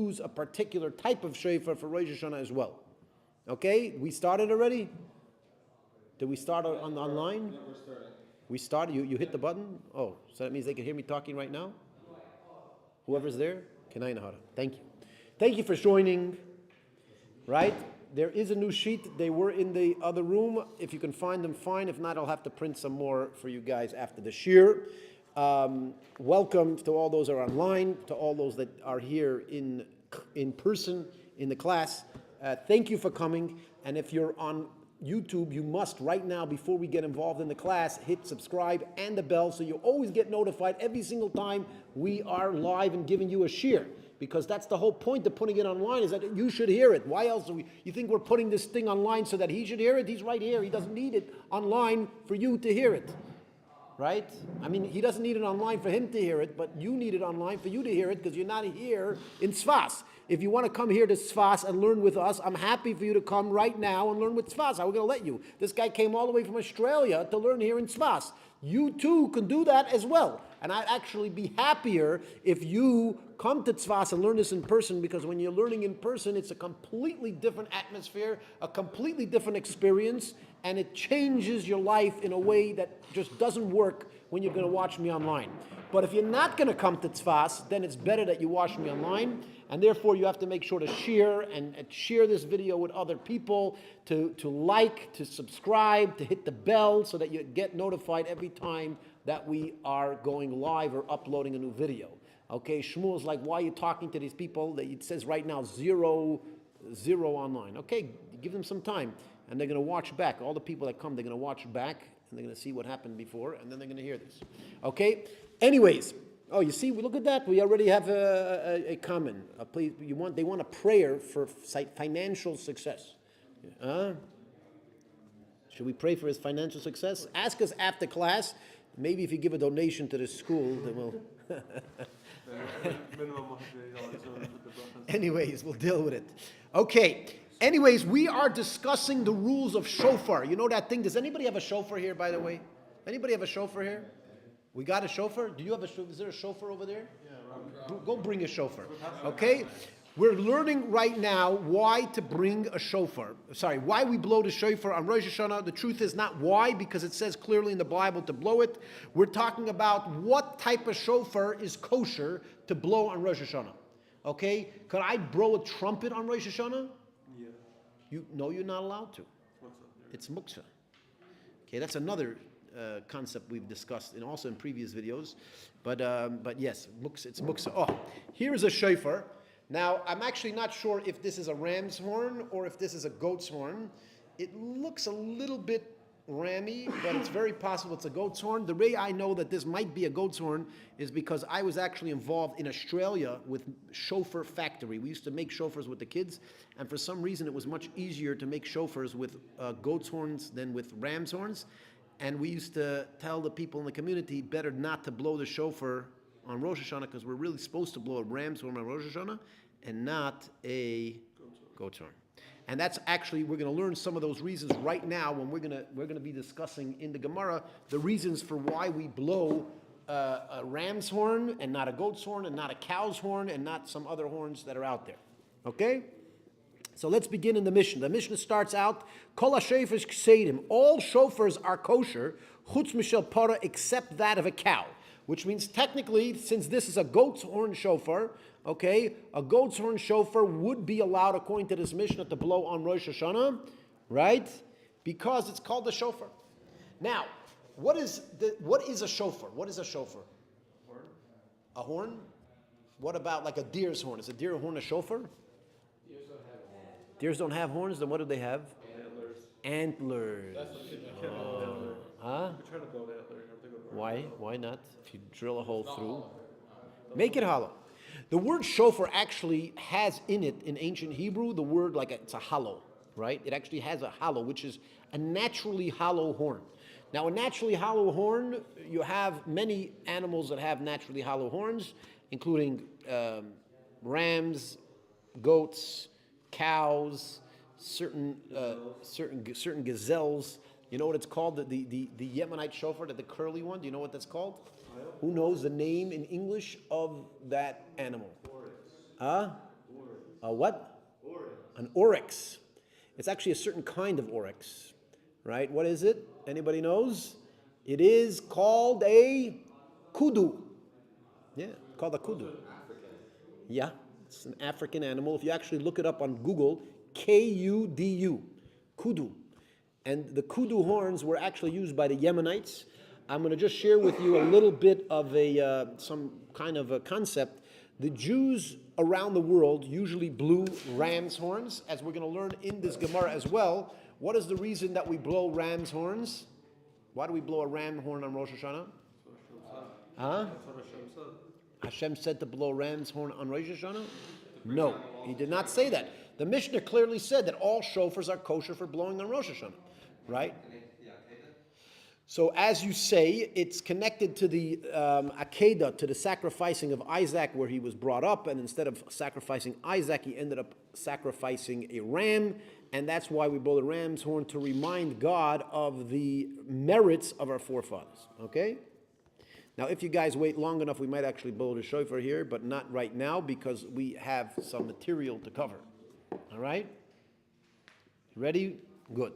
use a particular type of shofar for Rosh Hashanah as well. Okay, we started already? Did we start online? Yeah, we're starting. We started, you hit the button? Oh, so that means they can hear me talking right now? Whoever's there? Kenai Nahara. Thank you. Thank you for joining. Right? There is a new sheet. They were in the other room. If you can find them, fine. If not, I'll have to print some more for you guys after the shir. Welcome to all those that are online, to all those that are here in person in the class. Thank you for coming. And if you're on YouTube, you must right now, before we get involved in the class, hit subscribe and the bell so you always get notified every single time we are live and giving you a shir. Because that's the whole point of putting it online, is that you should hear it. Why else you think we're putting this thing online so that he should hear it? He's right here. He doesn't need it online for you to hear it. Right? I mean, he doesn't need it online for him to hear it, but you need it online for you to hear it because you're not here in Tzfat. If you want to come here to Tzfat and learn with us, I'm happy for you to come right now and learn with Tzfat. We're going to let you. This guy came all the way from Australia to learn here in Tzfat. You too can do that as well. And I'd actually be happier if you come to Tzfat and learn this in person, because when you're learning in person, it's a completely different atmosphere, a completely different experience, and it changes your life in a way that just doesn't work when you're going to watch me online. But if you're not going to come to Tzfat, then it's better that you watch me online, and therefore you have to make sure to share and share this video with other people, to like, to subscribe, to hit the bell so that you get notified every time that we are going live or uploading a new video. Okay, Shmuel's like, why are you talking to these people? It says right now zero online. Okay, give them some time, and they're going to watch back. All the people that come, they're going to watch back, and they're going to see what happened before, and then they're going to hear this. Okay? Anyways, oh, you see, look at that. We already have a comment. Please, they want a prayer for financial success. Should we pray for his financial success? Ask us after class. Maybe if you give a donation to the school, then we'll... Anyways, we'll deal with it. Okay. Anyways, we are discussing the rules of shofar. You know that thing? Does anybody have a shofar here, by the way? Anybody have a shofar here? We got a shofar? Do you have a shofar? Is there a shofar over there? Yeah. Go bring a shofar. Okay? We're learning right now why to bring a shofar. Why we blow the shofar on Rosh Hashanah. The truth is not why, because it says clearly in the Bible to blow it. We're talking about what type of shofar is kosher to blow on Rosh Hashanah. Okay? Could I blow a trumpet on Rosh Hashanah? Yeah. No, you're not allowed to. What's up there? It's muksa. Okay, that's another concept we've discussed and also in previous videos. But yes, it's muksa. Oh, here's a shofar. Now, I'm actually not sure if this is a ram's horn or if this is a goat's horn. It looks a little bit rammy, but it's very possible it's a goat's horn. The way I know that this might be a goat's horn is because I was actually involved in Australia with shofar factory. We used to make shofars with the kids, and for some reason it was much easier to make shofars with goat's horns than with ram's horns. And we used to tell the people in the community better not to blow the shofar on Rosh Hashanah, because we're really supposed to blow a ram's horn on Rosh Hashanah and not a goat's horn. And that's actually, we're going to learn some of those reasons right now when we're going to be discussing in the Gamara the reasons for why we blow a ram's horn and not a goat's horn and not a cow's horn and not some other horns that are out there. Okay? So let's begin in the Mishnah. The Mishnah starts out, Kol ha-shofar kseidim. All shofars are kosher, chutz mishel para, except that of a cow. Which means technically, since this is a goat's horn shofar, okay, a goat's horn shofar would be allowed, according to this Mishnah, to blow on Rosh Hashanah, right? Because it's called the shofar. Now, what is a shofar? What is a shofar? Horn. A horn? What about like a deer's horn? Is a deer horn a shofar? Deers don't have horns. Deers don't have horns? Then what do they have? Antlers. That's what you huh? You try to go to antler. Why? Why not? If you drill a hole through, make it hollow. The word shofar actually has in it, in ancient Hebrew, the word it's a hollow, right? It actually has a hollow, which is a naturally hollow horn. Now, a naturally hollow horn, you have many animals that have naturally hollow horns, including rams, goats, cows, certain gazelles. You know what it's called? The Yemenite shofar, the curly one. Do you know what that's called? Who knows the name in English of that animal? Huh? A what? An oryx. It's actually a certain kind of oryx, right? What is it? Anybody knows? It is called a kudu. Yeah, called a kudu. Yeah, it's an African animal. If you actually look it up on Google, Kudu, kudu. And the kudu horns were actually used by the Yemenites. I'm going to just share with you a little bit of some kind of a concept. The Jews around the world usually blew ram's horns, as we're going to learn in this Gemara as well. What is the reason that we blow ram's horns? Why do we blow a ram horn on Rosh Hashanah? Huh? Hashem said to blow ram's horn on Rosh Hashanah? No, he did not say that. The Mishnah clearly said that all shofars are kosher for blowing on Rosh Hashanah, right? So as you say, it's connected to the Akedah, to the sacrificing of Isaac where he was brought up, and instead of sacrificing Isaac, he ended up sacrificing a ram, and that's why we blow the ram's horn, to remind God of the merits of our forefathers, okay? Now, if you guys wait long enough, we might actually blow the shofar here, but not right now because we have some material to cover, all right? Ready? Good.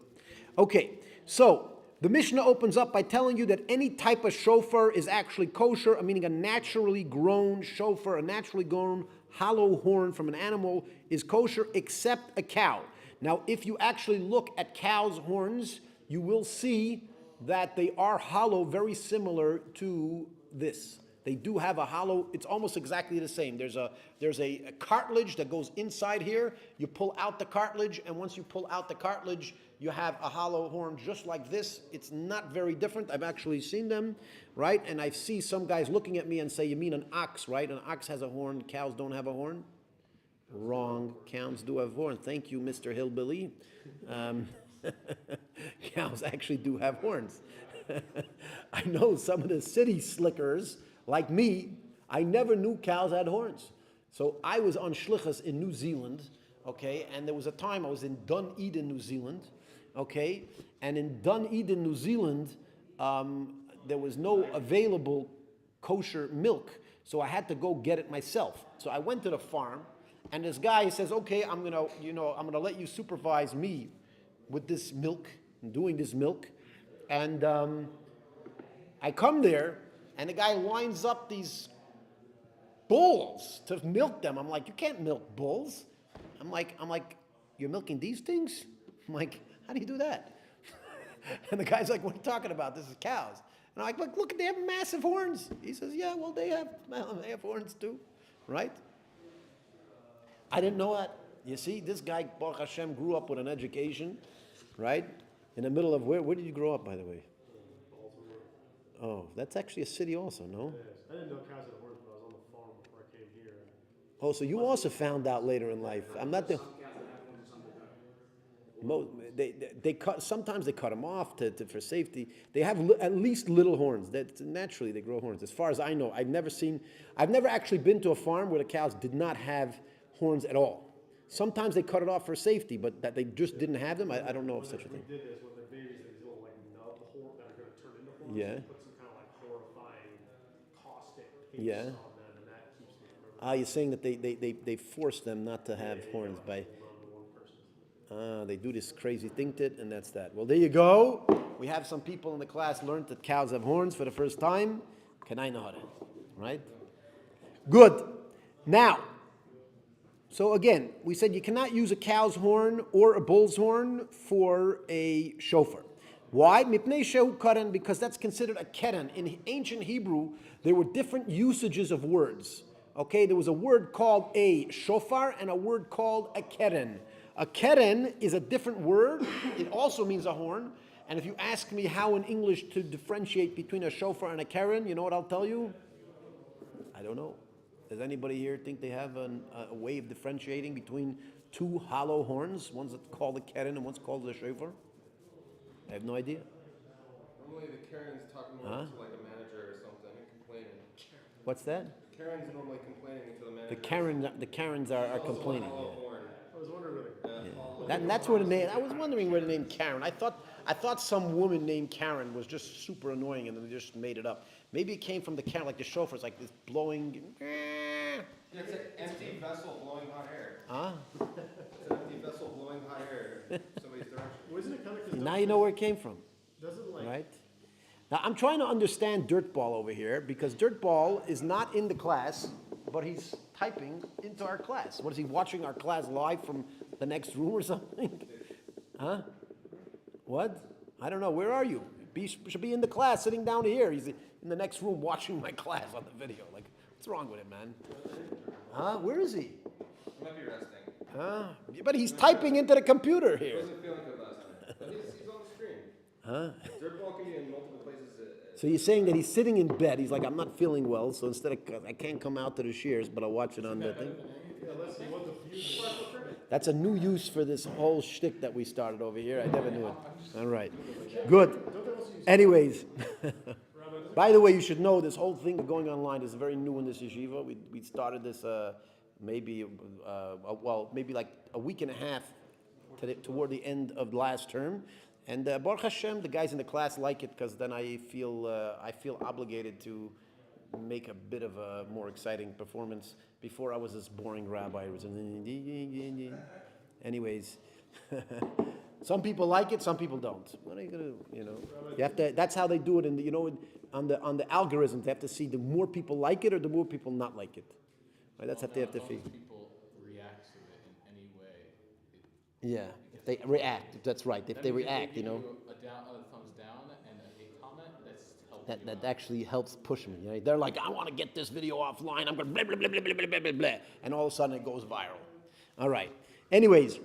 Okay, so the Mishnah opens up by telling you that any type of shofar is actually kosher, meaning a naturally grown shofar, a naturally grown hollow horn from an animal is kosher except a cow. Now, if you actually look at cows' horns, you will see that they are hollow, very similar to this. They do have a hollow, it's almost exactly the same. There's a cartilage that goes inside here. You pull out the cartilage, and once you pull out the cartilage, you have a hollow horn just like this. It's not very different. I've actually seen them, right? And I see some guys looking at me and say, you mean an ox, right? An ox has a horn, cows don't have a horn? Wrong, cows do have horns. Thank you, Mr. Hillbilly. Cows actually do have horns. I know some of the city slickers, like me, I never knew cows had horns. So I was on shlichus in New Zealand, okay, and there was a time I was in Dunedin, New Zealand, okay, and in Dunedin, New Zealand, there was no available kosher milk, so I had to go get it myself. So I went to the farm, and this guy says, okay, I'm gonna let you supervise me with this milk, doing this milk, and I come there, and the guy lines up these bulls to milk them. I'm like, you can't milk bulls. I'm like, you're milking these things? I'm like, how do you do that? And the guy's like, what are you talking about? This is cows. And I'm like, look, they have massive horns. He says, yeah, well, they have horns too, right? I didn't know that. You see, this guy, Baruch Hashem, grew up with an education, right? In the middle of, where did you grow up, by the way? Oh, that's actually a city also, no? I didn't know cows had horns, but I was on the farm before I came here. Oh, so you also found out later in life. I'm not the... They cut. Sometimes they cut them off for safety. They have at least little horns. That naturally they grow horns. As far as I know, I've never actually been to a farm where the cows did not have horns at all. Sometimes they cut it off for safety, but that they just didn't have them, I don't know of such a thing. We did this when they're babies. These little like nub horn that are going to turn into horns. Yeah. Put some kind of like horrifying caustic paste Yeah. on them, and that keeps them from. You're saying that they force them not to have horns by. They do this crazy thing to it, and that's that. Well, there you go. We have some people in the class learned that cows have horns for the first time. Can I know how to? Right? Good. Now, so again, we said you cannot use a cow's horn or a bull's horn for a shofar. Why? Mipnei shehu karen, because that's considered a keren. In ancient Hebrew, there were different usages of words. Okay, there was a word called a shofar and a word called a keren. A keren is a different word. It also means a horn. And if you ask me how in English to differentiate between a shofar and a keren, you know what I'll tell you? I don't know. Does anybody here think they have a way of differentiating between two hollow horns? One's called a keren and one's called a shofar? I have no idea. Normally the Karen's talking more to like a manager or something and complaining. What's that? Karen's normally complaining to the manager. The Karens are complaining. Yeah. I was wondering where That's where the name. I was wondering where the name Karen. I thought some woman named Karen was just super annoying, and then they just made it up. Maybe it came from the Karen, like the chauffeurs, like this blowing. Yeah, it's an empty vessel blowing hot air. Huh? It's an empty vessel blowing hot air in somebody's direction. Well, isn't it kind of, Now you know where it came from, doesn't like, right? Now I'm trying to understand Dirtball over here because Dirtball is not in the class, but he's typing into our class. What is he watching our class live from the next room or something? Huh? What? I don't know. Where are you? Should be in the class, sitting down here. He's in the next room watching my class on the video. Like, what's wrong with him, man? Huh? Where is he? He might be resting. Huh? But he's typing into the computer He here. wasn't feeling good last night. But he's on the screen. Huh? Dirtball can be in multiple places. So you're saying that he's sitting in bed. He's like, I'm not feeling well, so instead of, I can't come out to the shears, but I'll watch it on the thing. unless he wants a few. That's a new use for this whole shtick that we started over here. I never knew it. All right. Good. Anyways, by the way, you should know this whole thing going online is very new in this yeshiva. We started this maybe like a week and a half toward the end of last term. And Baruch Hashem, the guys in the class like it because then I feel obligated to make a bit of a more exciting performance. Before I was this boring rabbi. Anyways, some people like it, some people don't. What are you gonna, You have to. That's how they do it. On the algorithms, they have to see the more people like it or the more people not like it. Right? That's what they have to figure. People react to it in any way. Yeah, if they react. That's right. If they react, A thumbs down and a comment, that's helping. That actually helps push me. Right? They're like, I want to get this video offline. I'm going blah blah blah blah blah blah blah blah, and all of a sudden it goes viral. All right. Anyways,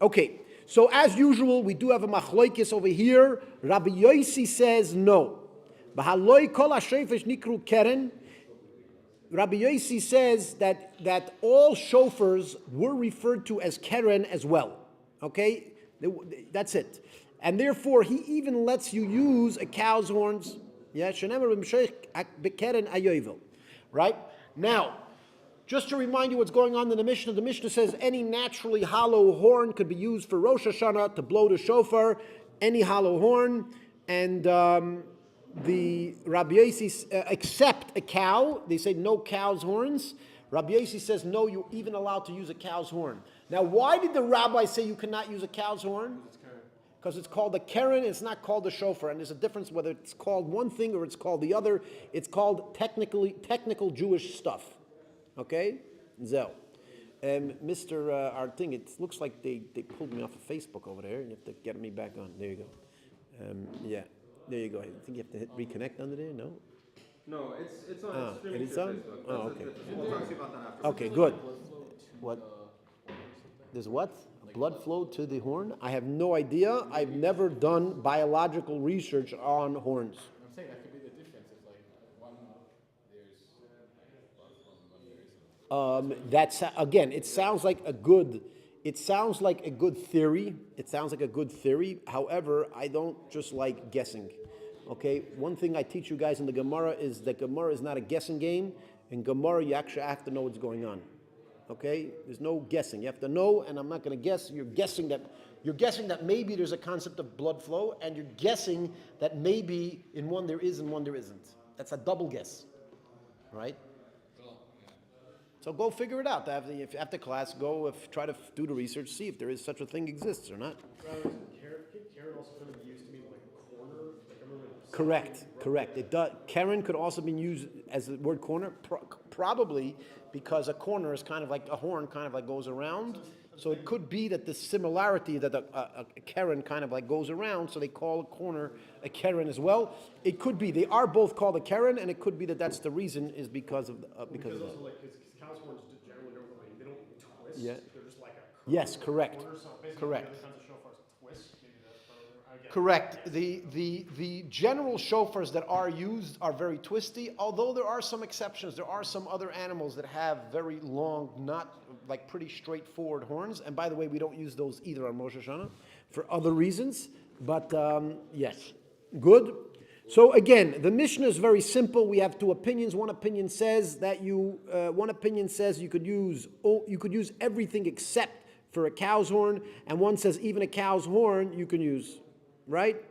okay. So as usual, we do have a machloikis over here. Rabbi Yossi says no. B'haloi kol hashofesh nikru keren. Rabbi Yossi says that all shofars were referred to as keren as well. Okay, that's it. And therefore, he even lets you use a cow's horns. Yeah, right? Now, just to remind you what's going on in the Mishnah says any naturally hollow horn could be used for Rosh Hashanah to blow the shofar, any hollow horn, and the Rabbi Yossi, except a cow, they say no cow's horns. Rabbi Yossi says no, you're even allowed to use a cow's horn. Now, why did the rabbi say you cannot use a cow's horn? Because it's called a keren, it's not called a shofar, and there's a difference whether it's called one thing or it's called the other. It's called technical Jewish stuff. Okay? Zell. Mr. Our thing, it looks like they pulled me off of Facebook over there. You have to get me back on. There you go. Yeah, there you go. I think you have to hit reconnect under there, no? No, it's on streaming it is to on? Facebook. Oh, okay. We'll talk to you about that after. Okay, good. What? There's what? Blood flow to the horn? I have no idea. I've never done biological research on horns. I'm saying that could be the difference. It's like one there's blood from one there isn't. That's again. It sounds like a good theory. It sounds like a good theory. However, I don't just like guessing. Okay. One thing I teach you guys in the Gamara is that Gamara is not a guessing game. In Gamara, you actually have to know what's going on. Okay, there's no guessing. You have to know, and I'm not going to guess. You're guessing that maybe there's a concept of blood flow, and you're guessing that maybe in one there is and one there isn't. That's a double guess, right? So go figure it out. After class, try to do the research, see if there is such a thing exists or not. Karen also kind of used to mean like corner. Like I remember. Correct. It does. Karen could also be used as the word corner, probably because a corner is kind of like a horn, kind of like goes around. So it could be that the similarity that a Karen kind of like goes around, so they call a corner a Karen as well. It could be they are both called a Karen, and it could be that that's the reason is because of Because also like because cow's horns generally they don't twist. Yeah. They're just like a Yes, correct. corner. So basically Correct. the other kinds of shofars twist. Maybe that's probably again. Correct. The general shofars that are used are very twisty, although there are some exceptions. There are some other animals that have very long, not like pretty straightforward horns. And by the way, we don't use those either on Rosh Hashanah for other reasons. But yes, good. So again, the Mishnah is very simple. We have two opinions. One opinion says that you could use everything except for a cow's horn, and one says even a cow's horn you can use. Right?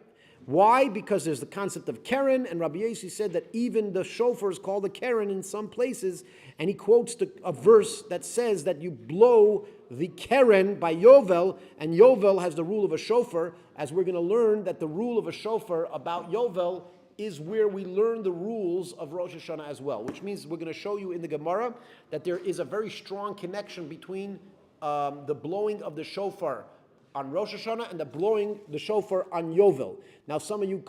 Why? Because there's the concept of Keren, and Rabbi Yossi said that even the shofar is called a Keren in some places, and he quotes a verse that says that you blow the Keren by Yovel, and Yovel has the rule of a shofar, as we're going to learn that the rule of a shofar about Yovel is where we learn the rules of Rosh Hashanah as well, which means we're going to show you in the Gemara that there is a very strong connection between the blowing of the shofar on Rosh Hashanah and the blowing the shofar on Yovel. Now, some of you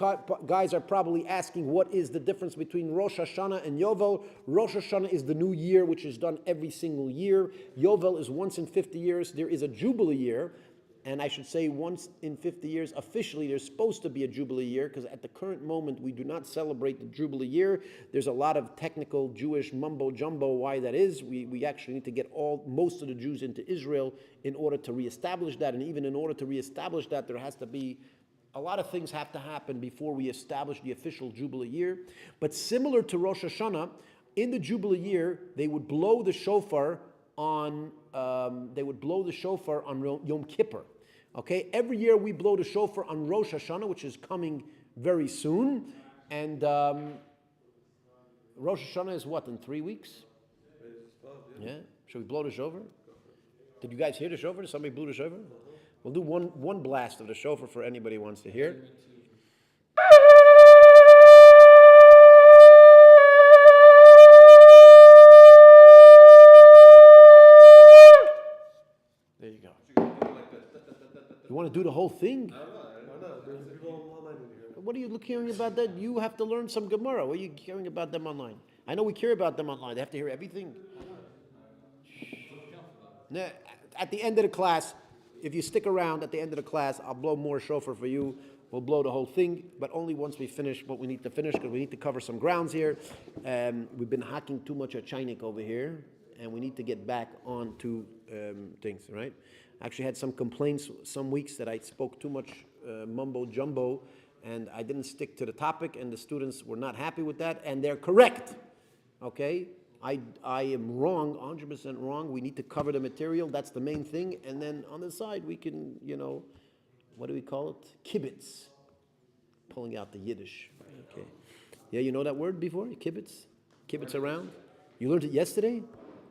guys are probably asking, what is the difference between Rosh Hashanah and Yovel? Rosh Hashanah is the new year, which is done every single year. Yovel is once in 50 years. There is a Jubilee year, and I should say once in 50 years, officially there's supposed to be a Jubilee year, because at the current moment we do not celebrate the Jubilee year. There's a lot of technical Jewish mumbo-jumbo why that is. We actually need to get most of the Jews into Israel in order to reestablish that, and even in order to reestablish that, there has to be a lot of things have to happen before we establish the official Jubilee year. But similar to Rosh Hashanah, in the Jubilee year, they would blow the shofar on Yom Kippur. Okay, every year we blow the shofar on Rosh Hashanah, which is coming very soon, and Rosh Hashanah is what, in 3 weeks? Yeah. Should we blow the shofar? Did you guys hear the shofar? Did somebody blew the shofar? We'll do one blast of the shofar for anybody who wants to hear. There you go. You want to do the whole thing? I don't know. There's people online in here. What are you caring about that? You have to learn some Gemara. What are you caring about them online? I know we care about them online. They have to hear everything. Now, at the end of the class, if you stick around at the end of the class, I'll blow more shofar for you. We'll blow the whole thing, but only once we finish what we need to finish, because we need to cover some grounds here. We've been hacking too much at Chainik over here, and we need to get back onto things, right? I actually had some complaints some weeks that I spoke too much mumbo-jumbo, and I didn't stick to the topic, and the students were not happy with that, and they're correct, okay? I am wrong, 100% wrong. We need to cover the material. That's the main thing. And then on the side, we can, what do we call it? Kibbutz. Pulling out the Yiddish. Okay. Yeah, you know that word before? Kibbutz? Kibbutz around? You learned it yesterday?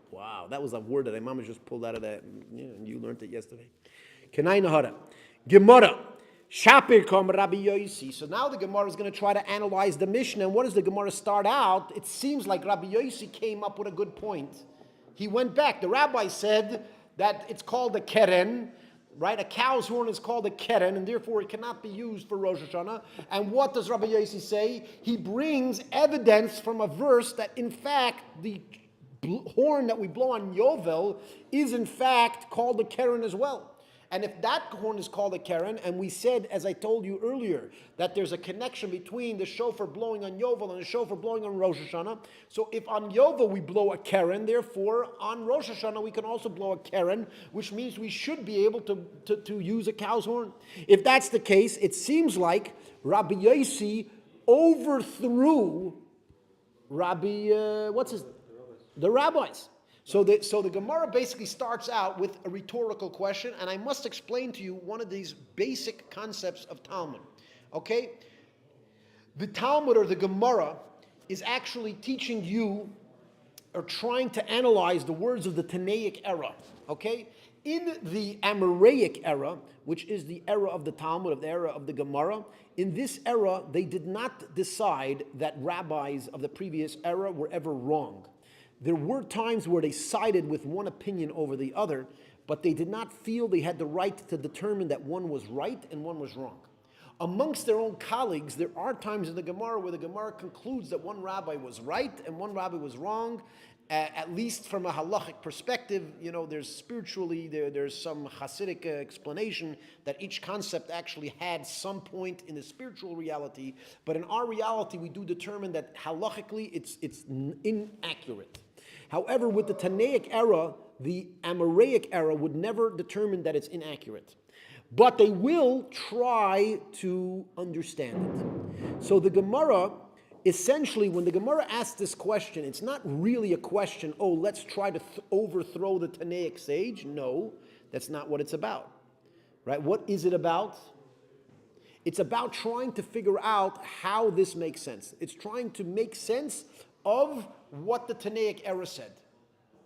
Wow, that was a word that my mama just pulled out of that. Yeah, and you learned it yesterday. Kenai Nahara. Gemara. Shapir kom Rabbi Yossi. So now the Gemara is going to try to analyze the Mishnah. And what does the Gemara start out? It seems like Rabbi Yossi came up with a good point. He went back. The rabbi said that it's called a keren, right? A cow's horn is called a keren, and therefore it cannot be used for Rosh Hashanah. And what does Rabbi Yossi say? He brings evidence from a verse that, in fact, the horn that we blow on Yovel is, in fact, called a keren as well. And if that horn is called a keren, and we said, as I told you earlier, that there's a connection between the shofar blowing on Yovel and the shofar blowing on Rosh Hashanah, so if on Yovel we blow a keren, therefore on Rosh Hashanah we can also blow a keren, which means we should be able to use a cow's horn. If that's the case, it seems like Rabbi Yossi overthrew the rabbis. So the Gemara basically starts out with a rhetorical question, and I must explain to you one of these basic concepts of Talmud. Okay? The Talmud, or the Gemara, is actually teaching you, or trying to analyze the words of the Tanaic era. Okay? In the Amoraic era, which is the era of the Talmud, of the era of the Gemara, in this era, they did not decide that rabbis of the previous era were ever wrong. There were times where they sided with one opinion over the other, but they did not feel they had the right to determine that one was right and one was wrong. Amongst their own colleagues, there are times in the Gemara where the Gemara concludes that one rabbi was right and one rabbi was wrong, at least from a halachic perspective. There's spiritually, there's some Hasidic explanation that each concept actually had some point in the spiritual reality, but in our reality, we do determine that halachically it's inaccurate. However, with the Tanaic era, the Amoraic era would never determine that it's inaccurate. But they will try to understand it. So the Gemara, essentially, when the Gemara asks this question, it's not really a question, let's try to overthrow the Tanaic sage. No, that's not what it's about. Right? What is it about? It's about trying to figure out how this makes sense. It's trying to make sense of what the Tanaic era said.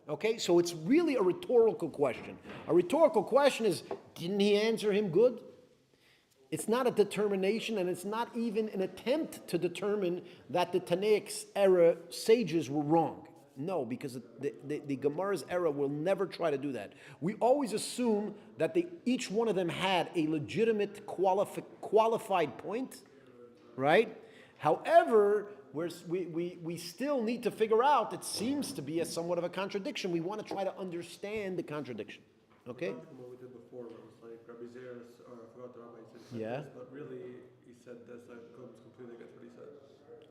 Okay, so it's really a rhetorical question. A rhetorical question is, didn't he answer him good? It's not a determination, and it's not even an attempt to determine that the Tanaic era sages were wrong. No, because the Gemara's era will never try to do that. We always assume that each one of them had a legitimate qualified point, right? However, we still need to figure out, it seems to be somewhat of a contradiction. We want to try to understand the contradiction, okay? What we did before, where it was like Rabbi Zeres, or I forgot the rabbi said Yeah. this, but really he said this, I comes completely against what he said.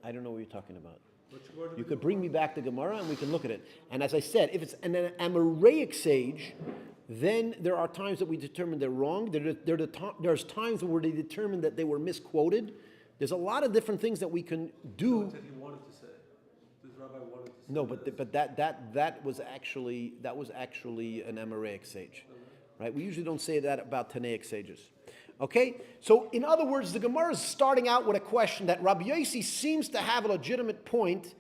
I don't know what you're talking about. Where did You we could go? bring me back to Gemara and we can look at it. And as I said, if it's an Amoraic sage, then there are times that we determine they're wrong. There's times where they determine that they were misquoted. There's a lot of different things that we can do. What he wanted to say. This rabbi wanted to say. No, but that was actually an Amoraic sage, right? We usually don't say that about Tanaic sages. Okay, so in other words, the Gemara is starting out with a question that Rabbi Yossi seems to have a legitimate point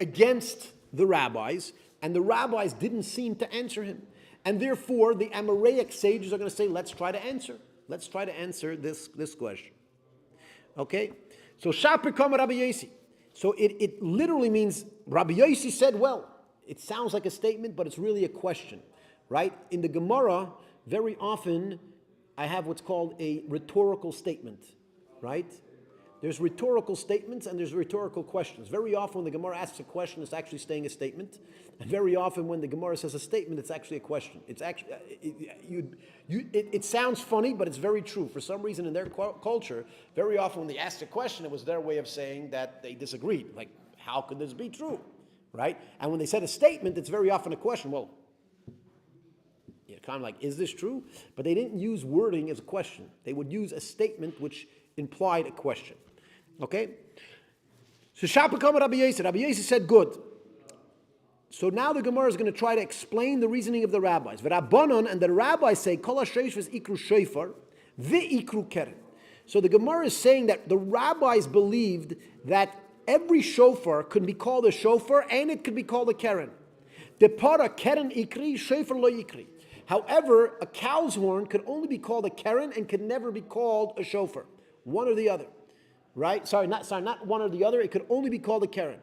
against the rabbis, and the rabbis didn't seem to answer him. And therefore, the Amoraic sages are going to say, let's try to answer. Let's try to answer this question. Okay, so Shaper Kama Rabbi Yossi. So it literally means Rabbi Yossi said, well, it sounds like a statement, but it's really a question, right? In the Gemara, very often, I have what's called a rhetorical statement, right? There's rhetorical statements and there's rhetorical questions. Very often when the Gemara asks a question, it's actually saying a statement. And very often when the Gemara says a statement, it's actually a question. It's actually, it sounds funny, but it's very true. For some reason in their culture, very often when they asked a question, it was their way of saying that they disagreed. Like, how could this be true, right? And when they said a statement, it's very often a question. Well, kind of like, is this true? But they didn't use wording as a question. They would use a statement which implied a question. Okay? So Shapakam Rabbi Yossi. Rabbi Yossi said, good. So now the Gemara is going to try to explain the reasoning of the rabbis. V'Rabbanon, and the rabbis say, Kol ha-sheifers ikru shofar, v'ikru keren. So the Gemara is saying that the rabbis believed that every shofar could be called a shofar and it could be called a keren. The para keren ikri, shofar lo ikri. However, a cow's horn could only be called a keren and could never be called a shofar. One or the other. Right? Not one or the other. It could only be called a keren.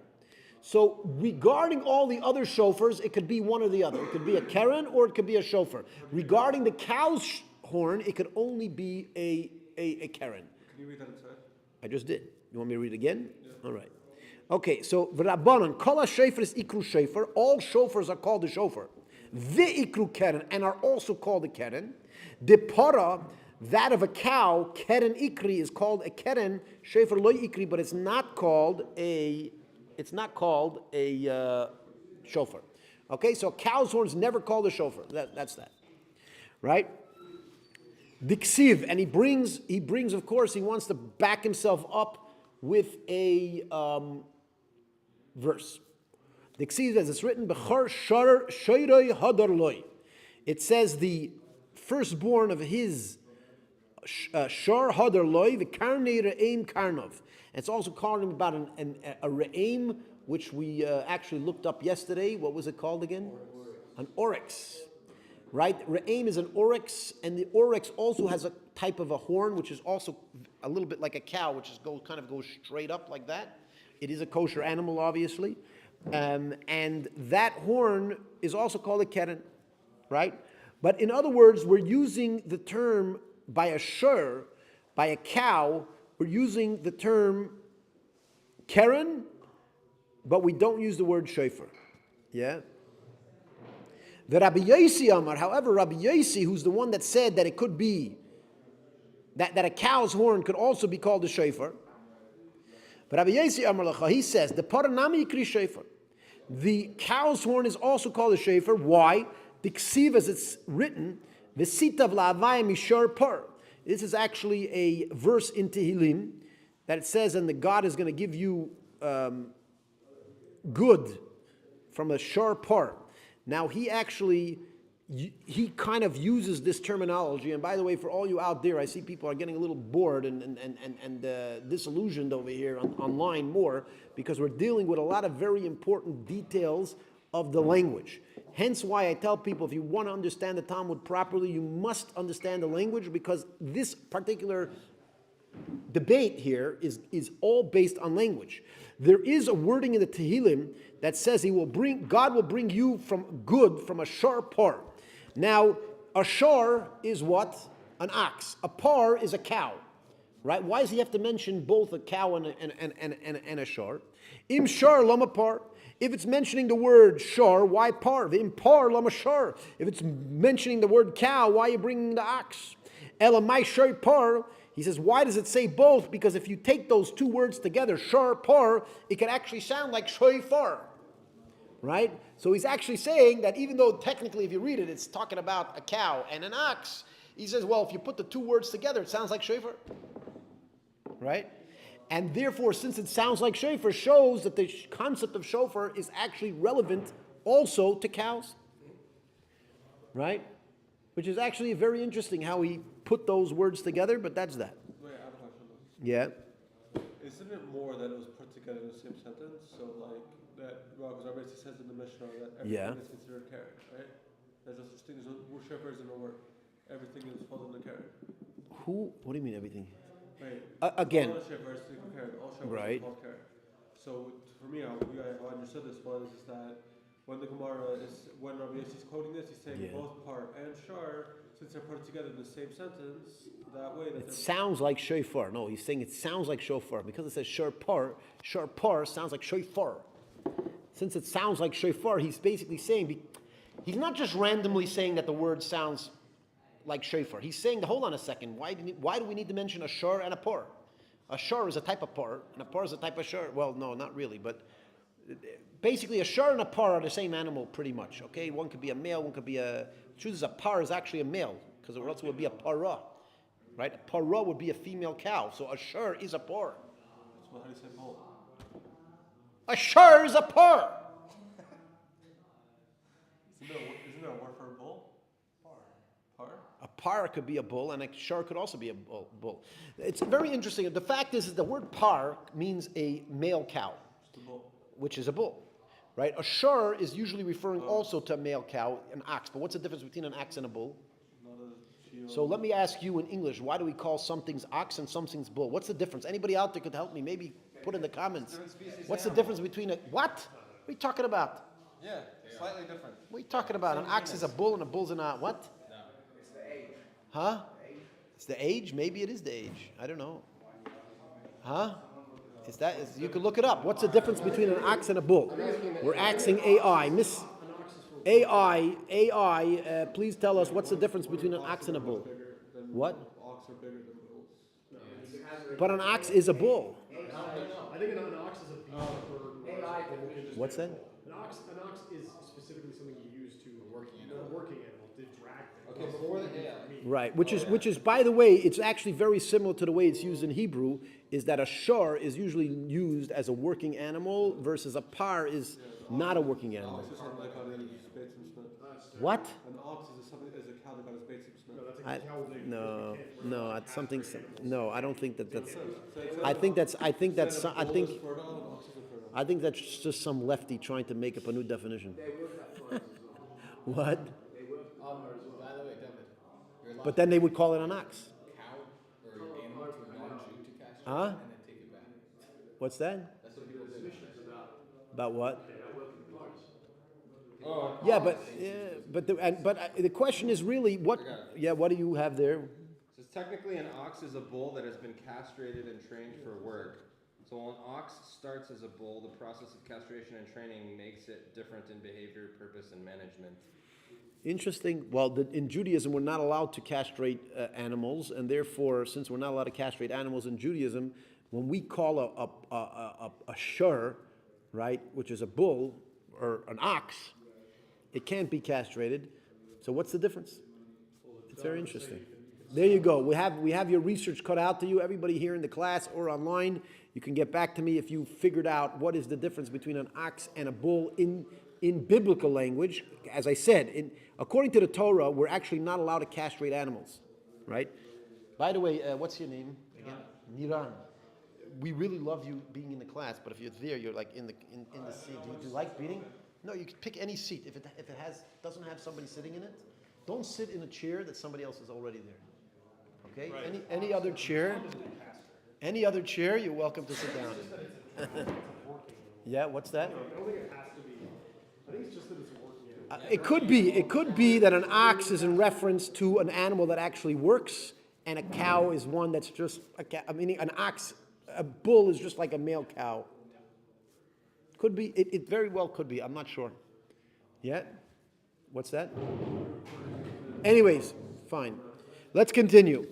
So regarding all the other shofars, it could be one or the other. It could be a keren or it could be a shofar. Regarding the cow's horn, it could only be a keren. Can you read that inside? I just did. You want me to read it again? Yeah. All right. Okay, so v'Rabbanan, kol ha-shofar is ikru shofar. All shofars are called a shofar. Ve'ikru keren, and are also called a keren. The para, that of a cow, keren ikri, is called a keren, shofar lo ikri, but it's not called a shofar. Okay, so a cow's horn is never called a shofar. That's that, right? Diksiv, and he brings, of course, he wants to back himself up with a verse. Diksiv, as it's written, Bechar Shoiroi Hadar Loi. It says the firstborn of his Shar Hadar Loi, V'karnei Re'im Karnov. It's also called about a Re'im, which we actually looked up yesterday. What was it called again? An oryx. Right? Re'im is an oryx, and the oryx also has a type of a horn, which is also a little bit like a cow, which is kind of goes straight up like that. It is a kosher animal, obviously. And that horn is also called a keren, right? But in other words, we're using the term by a shur, by a cow, we're using the term keren, but we don't use the word shofar. Yeah? The Rabbi Yossi Amar, however, Rabbi Yossi, who's the one that said that it could be, that a cow's horn could also be called a shofar. But Rabbi Yossi Amar Lacha, he says, the paranami yikri shofar. The cow's horn is also called a shofar. Why? The ksiv, as it's written, v'sitav la'avayim mishar par. This is actually a verse in Tehillim that it says, and the God is going to give you good from a shar par. Now he actually he kind of uses this terminology. And by the way, for all you out there, I see people are getting a little bored and disillusioned over here online more because we're dealing with a lot of very important details of the language. Hence why I tell people, if you want to understand the Talmud properly, you must understand the language, because this particular debate here is all based on language. There is a wording in the Tehillim that says God will bring you from a shar par. Now, a shar is what? An ox. A par is a cow. Right? Why does he have to mention both a cow and a shar? Im shar lama par. If it's mentioning the word shar, why par? Im par lama shar. If it's mentioning the word cow, why are you bringing the ox? Elamai shar par. He says, why does it say both? Because if you take those two words together, shar par, it can actually sound like shoifar. Right? So he's actually saying that even though technically if you read it, it's talking about a cow and an ox, he says, well, if you put the two words together, it sounds like shofar. Right? And therefore, since it sounds like shofar, shows that the concept of shofar is actually relevant also to cows. Right? Which is actually very interesting how he put those words together, but that's that. Wait, I have a question. Yeah. Isn't it more that it was put together in the same sentence? So like that, well, because Rabbi says in the Mishnah that everything is considered carrot, right? There's no such thing as no shepherds in the word. Everything is called in the carrot. What do you mean everything? Right. Again. All shepherds is carrot. All shepherds Right. are called carrot. So for me, how I understood this was is that when the Gamara when Rabbi is quoting this, he's saying both par and shar, since they're put together in the same sentence, that way that It sounds like shofar. No, he's saying it sounds like shofar. Because it says shar par sounds like shofar. Since it sounds like shofar, he's basically saying, he's not just randomly saying that the word sounds like shofar. He's saying, hold on a second, why do we need to mention a shar and a par? A shar is a type of par, and a par is a type of shar. Well, no, not really, but basically a shar and a par are the same animal pretty much, okay? One could be a male, one could be a... The truth is a par is actually a male, because or else it would be a para, right? A para would be a female cow, so a shar is a par. So how do you say bull? A shar is a par. Isn't there a word for a bull? Par? A par could be a bull, and a shar could also be a bull. It's very interesting. The fact is the word par means a male cow, which is a bull, right? A shar is usually referring also to a male cow, an ox. But what's the difference between an ox and a bull? So let me ask you in English, why do we call some things ox and some things bull? What's the difference? Anybody out there could help me? Maybe put in the comments. What's the difference between a... What? What are you talking about? Yeah, slightly different. What are you talking about? An ox is a bull and a bull's an ox. What? No. It's the age. Huh? It's the age? Maybe it is the age. I don't know. Huh? You can look it up. What's the difference between an ox and a bull? We're asking AI. Miss AI, please tell us what's the difference between an ox and a bull. What? Ox are bigger than bulls. But an ox is a bull. I think an ox is a beast bird. What's that? An ox is specifically something you use to a working animal to drag things. Okay, before the Right, which is, by the way, it's actually very similar to the way it's used in Hebrew, is that a shar is usually used as a working animal versus a par is not a working animal. Ox is something like on his Beit Smith. What? An ox is a cow that got his Beit Smith. No, I don't think that's. I think that's just some lefty trying to make up a new definition. What? By the way, David, you're allowed But then they would call it an ox. cow or animal to a non-Jew to castrate Huh? and then take it back. What's that? That's what people do. About what? Oh, Yeah, but the question is really what? Yeah, what do you have there? so technically an ox is a bull that has been castrated and trained for work. So while an ox starts as a bull, the process of castration and training makes it different in behavior, purpose, and management. Interesting. Well, in Judaism, we're not allowed to castrate animals, and therefore, since we're not allowed to castrate animals in Judaism, when we call a shur, right, which is a bull or an ox, it can't be castrated. So what's the difference? It's very interesting. There you go. We have your research cut out to you. Everybody here in the class or online, you can get back to me if you figured out what is the difference between an ox and a bull in in biblical language, as I said, according to the Torah, we're actually not allowed to castrate animals, right? By the way, what's your name again? Niran. We really love you being in the class, but if you're there, you're like in the seat. Do you like beating? No, you can pick any seat. If it doesn't have somebody sitting in it, don't sit in a chair that somebody else is already there. Okay? Right. Any other chair? Any other chair, you're welcome to sit down. Yeah, what's that? I don't think it has to be. I think it's just that it's working. It could be. It could be that an ox is in reference to an animal that actually works, and a cow is one that's just a cow. I mean, an ox, a bull is just like a male cow. Could be. It very well could be. I'm not sure. Yeah? What's that? Anyways, fine. Let's continue.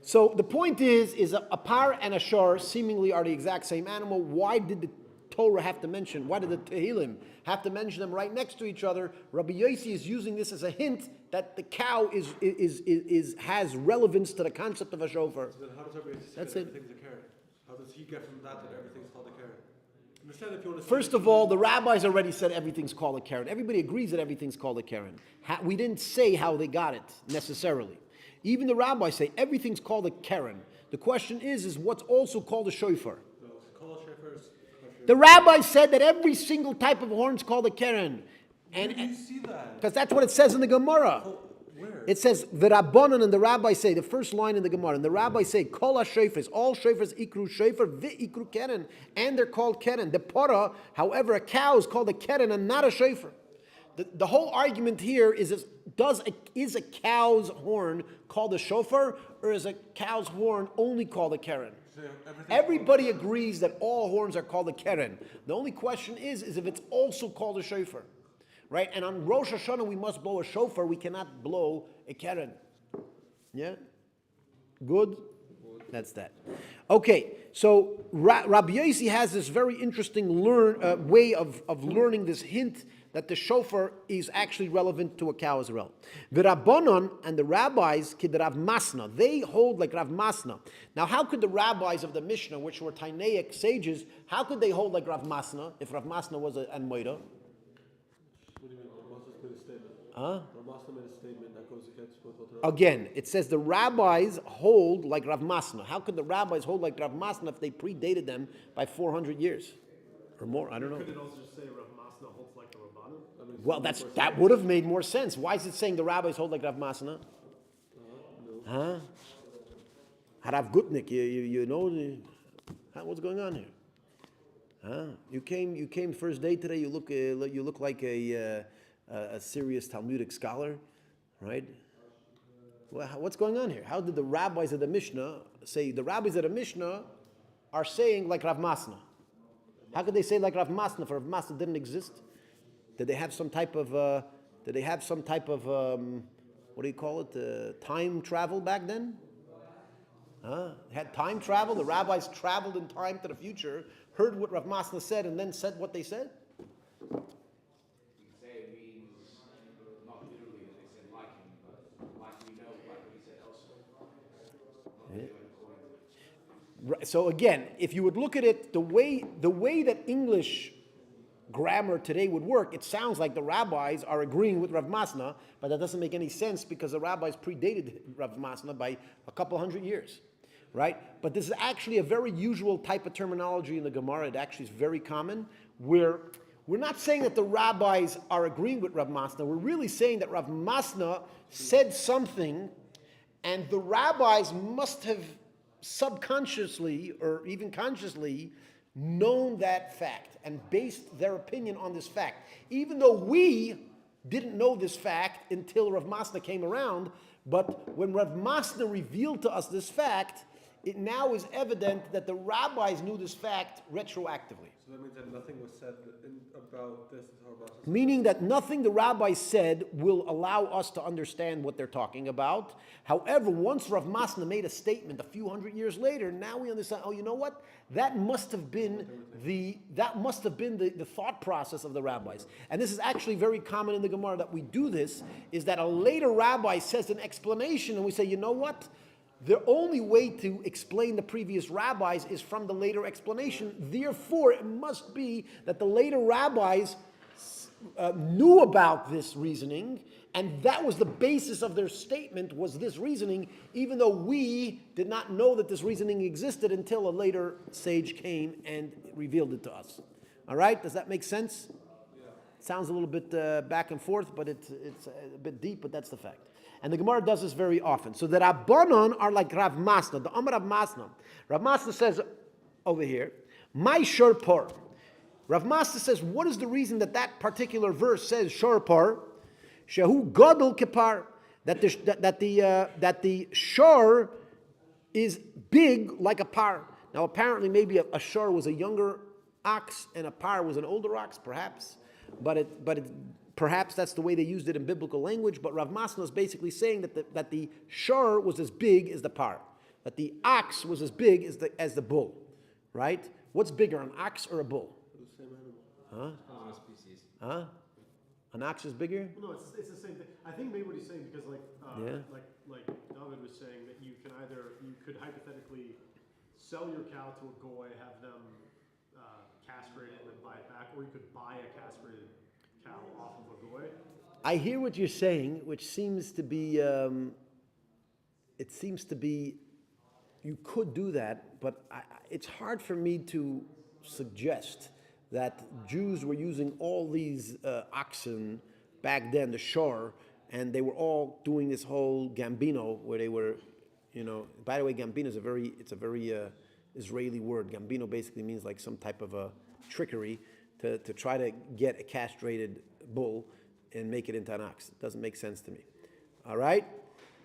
So the point is a par and a shor seemingly are the exact same animal. Why did the Torah have to mention? Why did the Tehillim have to mention them right next to each other? Rabbi Yossi is using this as a hint that the cow has relevance to the concept of a shofar. So then how does Rabbi Yossi say That's that it. everything's a keren? How does he get from that everything's called a keren? Understand if you want to First of all, the rabbis already said everything's called a keren. Everybody agrees that everything's called a keren. We didn't say how they got it necessarily. Even the rabbis say everything's called a keren. The question is what's also called a shofar? The rabbis said that every single type of horn is called a keren. Where do you see that? Because that's what it says in the Gamara. Where? It says the Rabbanon and the rabbis say, the first line in the Gemara, and the rabbis say, Kol ha-shofars, all shofars ikru shofar, vi-ikru keren, and they're called keren. The para, however, a cow is called a keren and not a shofar. The whole argument here is a cow's horn called a shofar, or is a cow's horn only called a keren? Everybody agrees that all horns are called a keren. The only question is if it's also called a shofar. Right? And on Rosh Hashanah, we must blow a shofar. We cannot blow a keren. Yeah? Good? That's that. Okay, so Rabbi Yossi has this very interesting way of learning this hint that the shofar is actually relevant to a cow as well. The Rabbanon and the rabbis, kid Rav Masna, they hold like Rav Masna. Now, how could the rabbis of the Mishnah, which were Tanaic sages, how could they hold like Rav Masna if Rav Masna was an Moira? What do you mean? Rama's made a statement. Huh? Rama's made a statement that goes against what Again, it says the rabbis hold like Rav Masna. How could the rabbis hold like Rav Masna if they predated them by 400 years or more? I don't know. Could it also just say Rav Masna holds like the Rabbanim? Well, that would have made more sense. Why is it saying the rabbis hold like Rav Masna? Huh? Harav Gutnik, you know what's going on here? Huh? You came first day today. You look like a serious Talmudic scholar, right? Well, what's going on here? How did the rabbis of the Mishnah say? The rabbis of the Mishnah are saying like Rav Masna. How could they say like Rav Masna? For Rav Masna didn't exist. Did they have some type of? What do you call it? Time travel back then? Huh? Had time travel. The rabbis traveled in time to the future, heard what Rav Masna said, and then said what they said. So again, if you would look at it, the way that English grammar today would work, it sounds like the rabbis are agreeing with Rav Masna, but that doesn't make any sense because the rabbis predated Rav Masna by a couple hundred years, right? But this is actually a very usual type of terminology in the Gamara. It actually is very common, where we're not saying that the rabbis are agreeing with Rav Masna. We're really saying that Rav Masna said something, and the rabbis must have subconsciously or even consciously known that fact and based their opinion on this fact. Even though we didn't know this fact until Rav Masna came around, but when Rav Masna revealed to us this fact, it now is evident that the rabbis knew this fact retroactively. So that means that nothing was said about this. Meaning that nothing the rabbis said will allow us to understand what they're talking about. However, once Rav Masna made a statement a few hundred years later, now we understand, oh, you know what? That must have been the thought process of the rabbis. And this is actually very common in the Gemara that we do this, is that a later rabbi says an explanation and we say, you know what? The only way to explain the previous rabbis is from the later explanation. Therefore, it must be that the later rabbis knew about this reasoning, and that was the basis of their statement, was this reasoning, even though we did not know that this reasoning existed until a later sage came and revealed it to us. All right? Does that make sense? Sounds a little bit back and forth, but it's a bit deep, but that's the fact. And the Gemara does this very often. So the Rabbanon are like Rav Masna, the Amar Rav Masna. Rav Masna says over here, my shorpar. Rav Masna says, what is the reason that that particular verse says shorpar? Shehu gadol kepar. That the shor is big like a par. Now apparently maybe a shor was a younger ox and a par was an older ox, perhaps. But perhaps that's the way they used it in biblical language. But Rav Masna is basically saying that the shor was as big as the par, that the ox was as big as the bull, right? What's bigger, an ox or a bull? The same animal. Depends on the species. Huh? An ox is bigger? Well, no, it's the same thing. I think maybe what he's saying, because like David was saying, that you could hypothetically sell your cow to a goy, have them castrate it and then buy it back, or you could buy a castrated cow off of a goy. I hear what you're saying, which seems to be, you could do that, but it's hard for me to suggest that Jews were using all these oxen back then, the shor, and they were all doing this whole gambino, where they were, by the way, gambino is a very Israeli word. Gambino basically means like some type of a trickery to try to get a castrated bull and make it into an ox. It doesn't make sense to me. All right?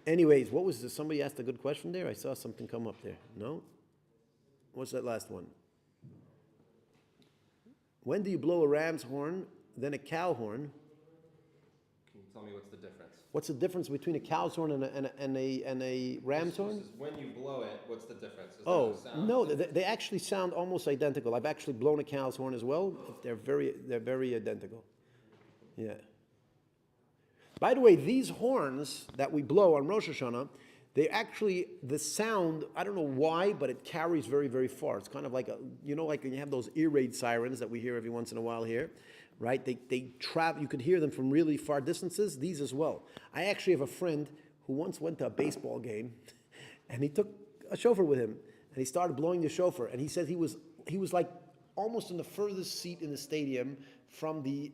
Anyways, what was this? Somebody asked a good question there? I saw something come up there. No? What's that last one? When do you blow a ram's horn, then a cow horn? Can you tell me what's the difference? What's the difference between a cow's horn and a ram's horn? This is when you blow it, what's the difference? Is Oh, there a sound? no, they actually sound almost identical. I've actually blown a cow's horn as well. They're very identical. Yeah. By the way, these horns that we blow on Rosh Hashanah, the sound, I don't know why, but it carries very, very far. It's kind of like like when you have those ear raid sirens that we hear every once in a while here, right? They travel, you could hear them from really far distances, these as well. I actually have a friend who once went to a baseball game, and he took a shofar with him, and he started blowing the shofar, and he said he was like almost in the furthest seat in the stadium from the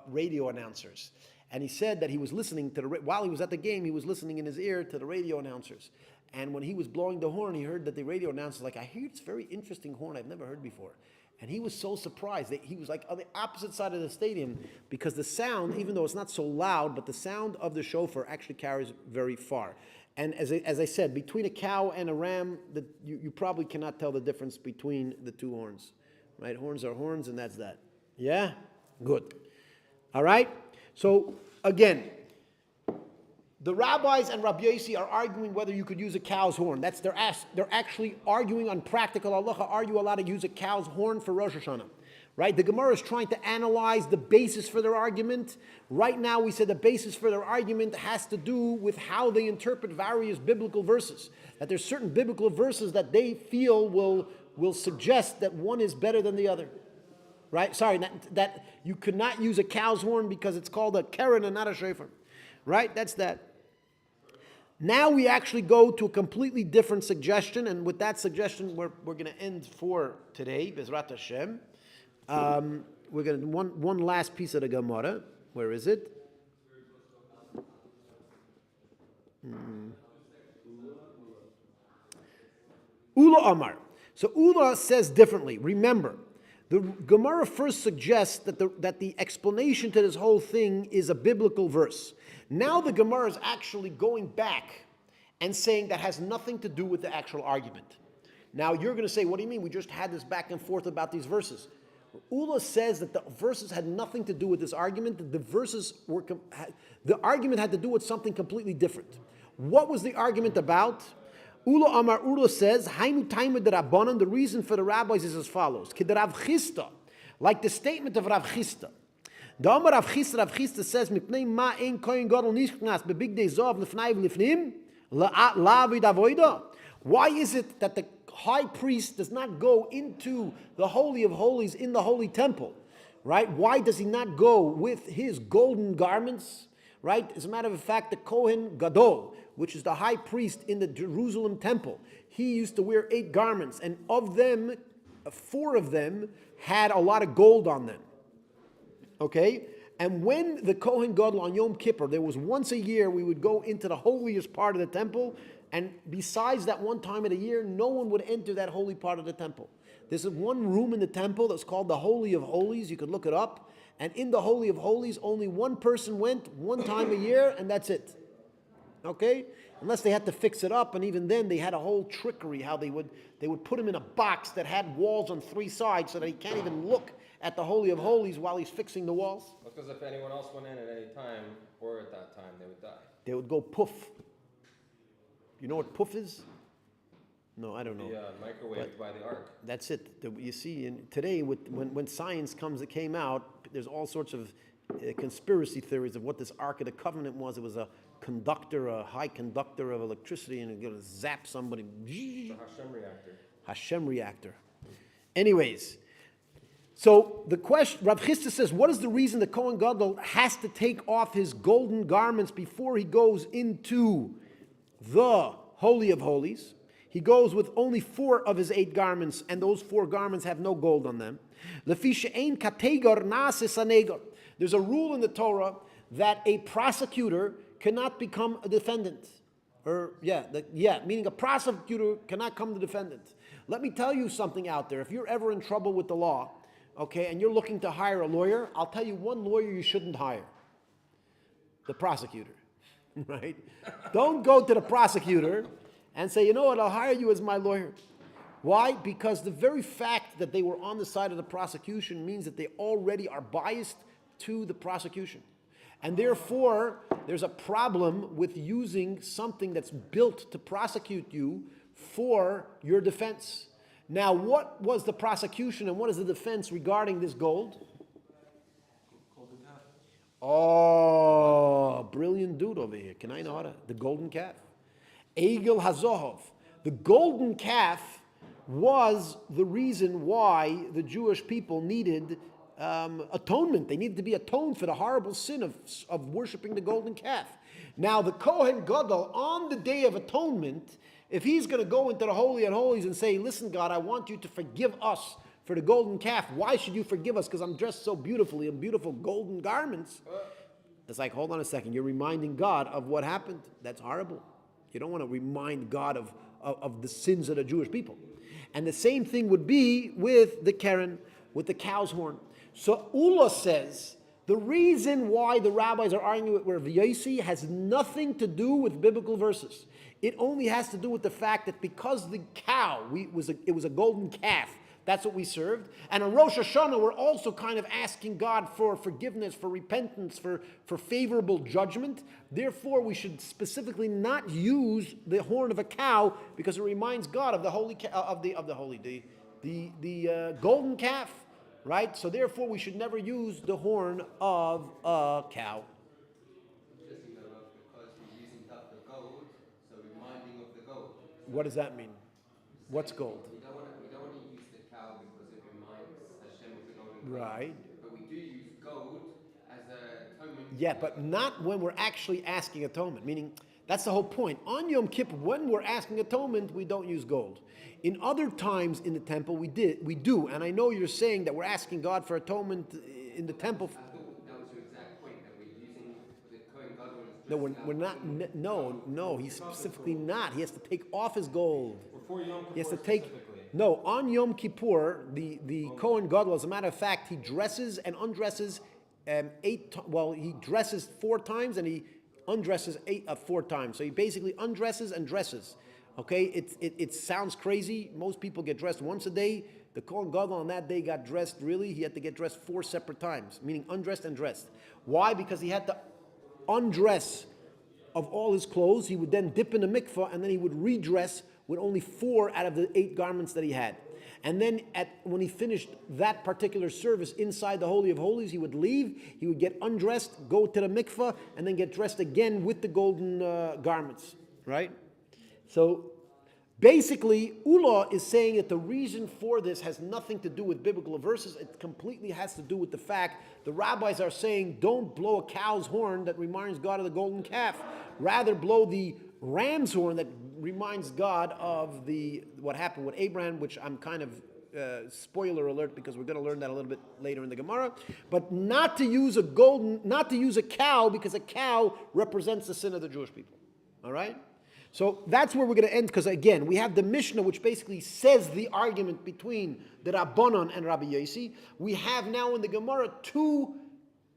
radio announcers. And he said that he was listening to while he was at the game, he was listening in his ear to the radio announcers. And when he was blowing the horn, he heard that the radio announcer was like, I hear this very interesting horn I've never heard before. And he was so surprised that he was like on the opposite side of the stadium, because the sound, even though it's not so loud, but the sound of the shofar actually carries very far. And as I said, between a cow and a ram, you probably cannot tell the difference between the two horns. Right? Horns are horns, and that's that. Yeah? Good. All right? So, again, the rabbis and Rabbi Yossi are arguing whether you could use a cow's horn. They're actually arguing on practical halacha. Are you allowed to use a cow's horn for Rosh Hashanah? Right? The Gemara is trying to analyze the basis for their argument. Right now, we said the basis for their argument has to do with how they interpret various biblical verses. That there's certain biblical verses that they feel will suggest that one is better than the other. Right? Sorry, that you could not use a cow's horn because it's called a keren and not a shofar. Right? That's that. Now we actually go to a completely different suggestion, and with that suggestion, we're going to end for today, Bezrat Hashem. We're going to do one last piece of the Gamara. Where is it? Ula Amar. So Ula says differently. Remember, the Gemara first suggests that the explanation to this whole thing is a biblical verse. Now the Gemara is actually going back and saying that has nothing to do with the actual argument. Now you're going to say, what do you mean? We just had this back and forth about these verses. Ula says that the verses had nothing to do with this argument. That the argument had to do with something completely different. What was the argument about? Ula Amar Ula says, Hainu Taimud de Rabbanan, the reason for the rabbis is as follows. Kid Rav Chisda, like the statement of Rav Chisda. The Amar Rav Chisda says, Mipnei ma ein kohen gadol nishknas bebigdei zav lefnai v'lifnim la'avid avoida. Why is it that the high priest does not go into the Holy of Holies in the Holy Temple, right? Why does he not go with his golden garments, right? As a matter of fact, the Kohen Gadol, which is the high priest in the Jerusalem temple, he used to wear 8 garments, and of them, 4 of them had a lot of gold on them. Okay? And when the Kohen Gadol on Yom Kippur, there was once a year we would go into the holiest part of the temple, and besides that one time of the year, no one would enter that holy part of the temple. There's one room in the temple that's called the Holy of Holies. You could look it up. And in the Holy of Holies, only one person went one time a year, and that's it. Okay? Unless they had to fix it up, and even then they had a whole trickery how they would put him in a box that had walls on 3 sides so that he can't even look at the Holy of Holies while he's fixing the walls. That's because if anyone else went in at any time or at that time, they would die. They would go poof. You know what poof is? No, I don't know. Microwaved by the ark. That's it. You see, today when science came out, there's all sorts of conspiracy theories of what this Ark of the Covenant was. It was a conductor, a high conductor of electricity, and it's going to zap somebody. The Hashem reactor. Hashem reactor. Anyways, so the question, Rav Chisda says, what is the reason the Kohen Gadol has to take off his golden garments before he goes into the Holy of Holies? He goes with only 4 of his 8 garments, and those 4 garments have no gold on them. There's a rule in the Torah that a prosecutor cannot become a defendant. Meaning a prosecutor cannot come the defendant. Let me tell you something out there. If you're ever in trouble with the law, okay, and you're looking to hire a lawyer, I'll tell you one lawyer you shouldn't hire. The prosecutor, right? Don't go to the prosecutor and say, you know what, I'll hire you as my lawyer. Why? Because the very fact that they were on the side of the prosecution means that they already are biased to the prosecution. And therefore, there's a problem with using something that's built to prosecute you for your defense. Now, what was the prosecution and what is the defense regarding this gold? Golden calf. Oh, brilliant dude over here. Can I know how to? The golden calf. Egel Hazohov. The golden calf was the reason why the Jewish people needed atonement. They needed to be atoned for the horrible sin of worshiping the golden calf. Now, the Kohen Gadol, on the Day of Atonement, if he's going to go into the Holy of Holies and say, listen, God, I want you to forgive us for the golden calf. Why should you forgive us? Because I'm dressed so beautifully in beautiful golden garments. It's like, hold on a second. You're reminding God of what happened. That's horrible. You don't want to remind God of the sins of the Jewish people. And the same thing would be with the Keren, with the cow's horn. So Ula says, the reason why the rabbis are arguing with Rav Yossi has nothing to do with biblical verses. It only has to do with the fact that because the cow, it was a golden calf, that's what we served. And on Rosh Hashanah, we're also kind of asking God for forgiveness, for repentance, for favorable judgment. Therefore, we should specifically not use the horn of a cow because it reminds God of the golden calf, right? So therefore, we should never use the horn of a cow. Because we're using the gold, so reminding of the gold. What does that mean? What's gold? We don't want to use the cow because it reminds Hashem of the golden calf. Right. But we do use gold as a atonement. Yeah, but not when we're actually asking atonement. Meaning, that's the whole point. On Yom Kippur, when we're asking atonement, we don't use gold. In other times in the temple, we do. And I know you're saying that we're asking God for atonement in the temple. I thought that was your exact point, that we're using the Kohen Gadol as No, we're not. No, he's specifically not. He has to take off his gold. Before Yom Kippur He has to take. specifically. No, on Yom Kippur, the Kohen Gadol, as a matter of fact, he dresses and undresses he dresses 4 times and he undresses 4 times. So he basically undresses and dresses. Okay, it sounds crazy. Most people get dressed once a day. The Kohen Gadol on that day got dressed, he had to get dressed 4 separate times, meaning undressed and dressed. Why? Because he had to undress of all his clothes. He would then dip in the mikvah and then he would redress with only 4 out of the 8 garments that he had. And then when he finished that particular service inside the Holy of Holies, he would leave, he would get undressed, go to the mikvah, and then get dressed again with the golden garments, right? So Basically, Ula is saying that the reason for this has nothing to do with biblical verses. It completely has to do with the fact the rabbis are saying don't blow a cow's horn that reminds God of the golden calf. Rather blow the ram's horn that reminds God of what happened with Abraham, which I'm kind of spoiler alert because we're going to learn that a little bit later in the Gemara. But not to use a cow because a cow represents the sin of the Jewish people. All right? So that's where we're going to end, because again, we have the Mishnah, which basically says the argument between the Rabbanon and Rabbi Yossi. We have now in the Gemara two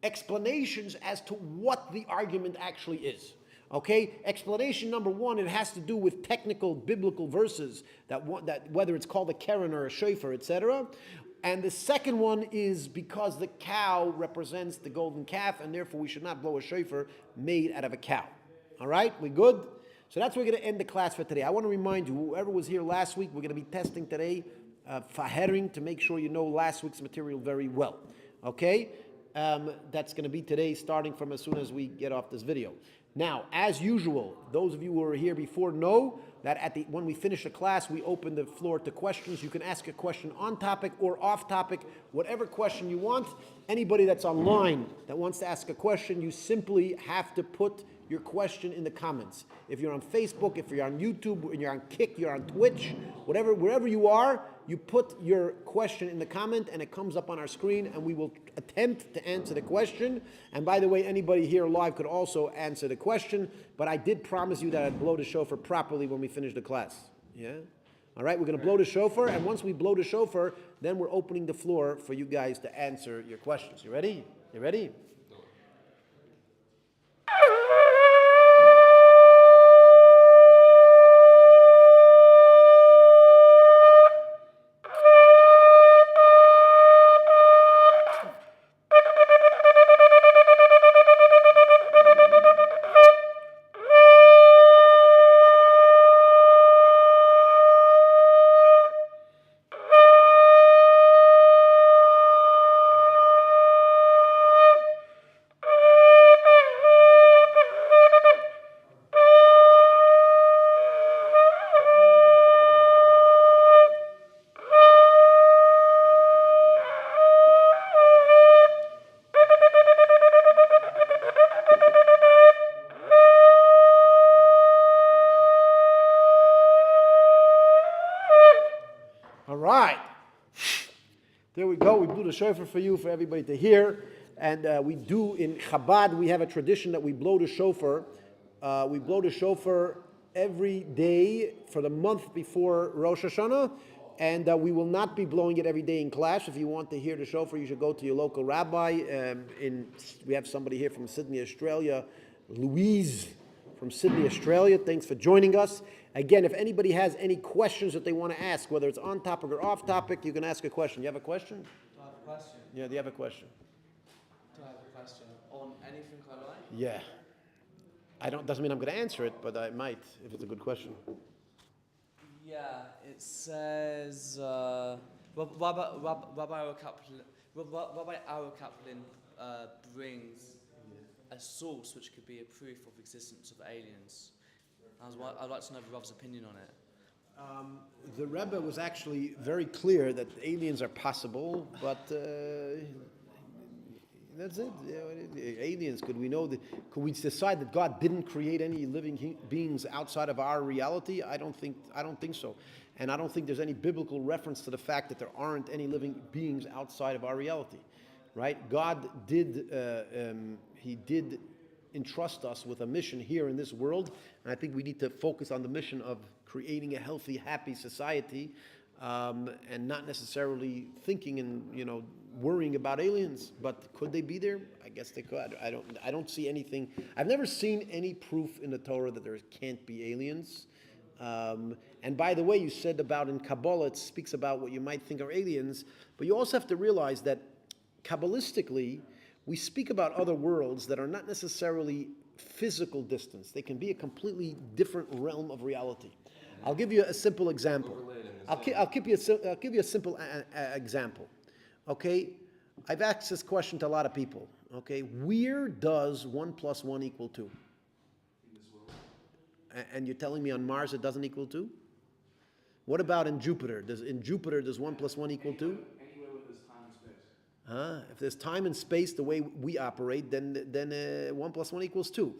explanations as to what the argument actually is. Okay, explanation number one, it has to do with technical biblical verses that whether it's called a keren or a shofar, etc. And the second one is because the cow represents the golden calf, and therefore we should not blow a shofar made out of a cow. All right, we good? So that's where we're going to end the class for today. I want to remind you, whoever was here last week, we're going to be testing today Fahering to make sure you know last week's material very well. Okay? That's going to be today, starting from as soon as we get off this video. Now, as usual, those of you who were here before know that when we finish the class, we open the floor to questions. You can ask a question on topic or off topic, whatever question you want. Anybody that's online that wants to ask a question, you simply have to put your question in the comments. If you're on Facebook, if you're on YouTube, if you're on Kick, you're on Twitch, wherever you are, you put your question in the comment and it comes up on our screen and we will attempt to answer the question. And by the way, anybody here live could also answer the question, but I did promise you that I'd blow the shofar properly when we finish the class. Yeah? All right, we're going to blow the shofar, and once we blow the shofar, then we're opening the floor for you guys to answer your questions. You ready? You ready? There we go. We blew the shofar for you, for everybody to hear. And we do, in Chabad, we have a tradition that we blow the shofar. We blow the shofar every day for the month before Rosh Hashanah. And we will not be blowing it every day in class. If you want to hear the shofar, you should go to your local rabbi. We have somebody here from Sydney, Australia, Louise from Sydney, Australia. Thanks for joining us. Again, if anybody has any questions that they want to ask, whether it's on topic or off topic, you can ask a question. You have a question? Do I have a question? Yeah, do you have a question? Do I have a question on anything I like? Yeah. Doesn't mean I'm going to answer it, but I might if it's a good question. Yeah, it says Rabbi Kaplan brings a source which could be a proof of existence of aliens. I'd like to know the Rav's opinion on it. The Rebbe was actually very clear that aliens are possible, but that's it. Aliens, could we decide that God didn't create any living beings outside of our reality? I don't think so. And I don't think there's any biblical reference to the fact that there aren't any living beings outside of our reality. Right? God did, He did entrust us with a mission here in this world, and I think we need to focus on the mission of creating a healthy, happy society, and not necessarily thinking and worrying about aliens. But could they be there? I guess they could. I don't see anything. I've never seen any proof in the Torah that there can't be aliens. And by the way, you said about in Kabbalah, it speaks about what you might think are aliens, but you also have to realize that Kabbalistically, we speak about other worlds that are not necessarily physical distance. They can be a completely different realm of reality. I'll give you a simple example. I'll give you a simple example. Okay, I've asked this question to a lot of people. Okay, where does 1 + 1 = 2? And you're telling me on Mars it doesn't equal 2? What about in Jupiter? In Jupiter, does 1 plus 1 equal 2? Anywhere where there's time and space. If there's time and space the way we operate, then 1 plus 1 equals 2.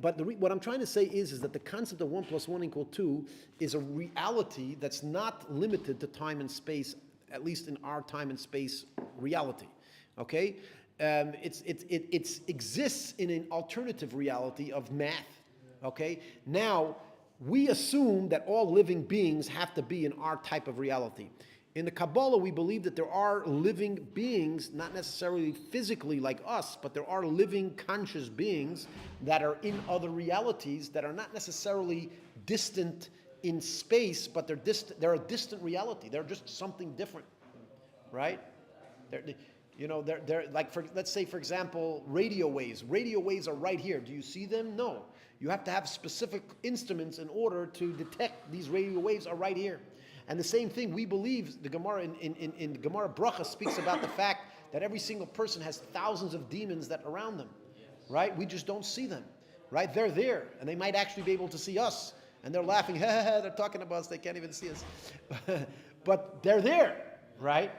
But what I'm trying to say is that the concept of 1 plus 1 equal 2 is a reality that's not limited to time and space, at least in our time and space reality. Okay? It exists in an alternative reality of math. Okay? Now, we assume that all living beings have to be in our type of reality. In the Kabbalah, we believe that there are living beings, not necessarily physically like us, but there are living conscious beings that are in other realities that are not necessarily distant in space, but they're a distant reality. They're just something different, right? They're like, let's say, for example, radio waves. Radio waves are right here. Do you see them? No. You have to have specific instruments in order to detect these radio waves are right here. And the same thing, we believe, the Gamara in Gamara Bracha speaks about the fact that every single person has thousands of demons that are around them, right? We just don't see them, right? They're there, and they might actually be able to see us. And they're laughing, ha, ha, ha, they're talking about us, they can't even see us. But they're there, right?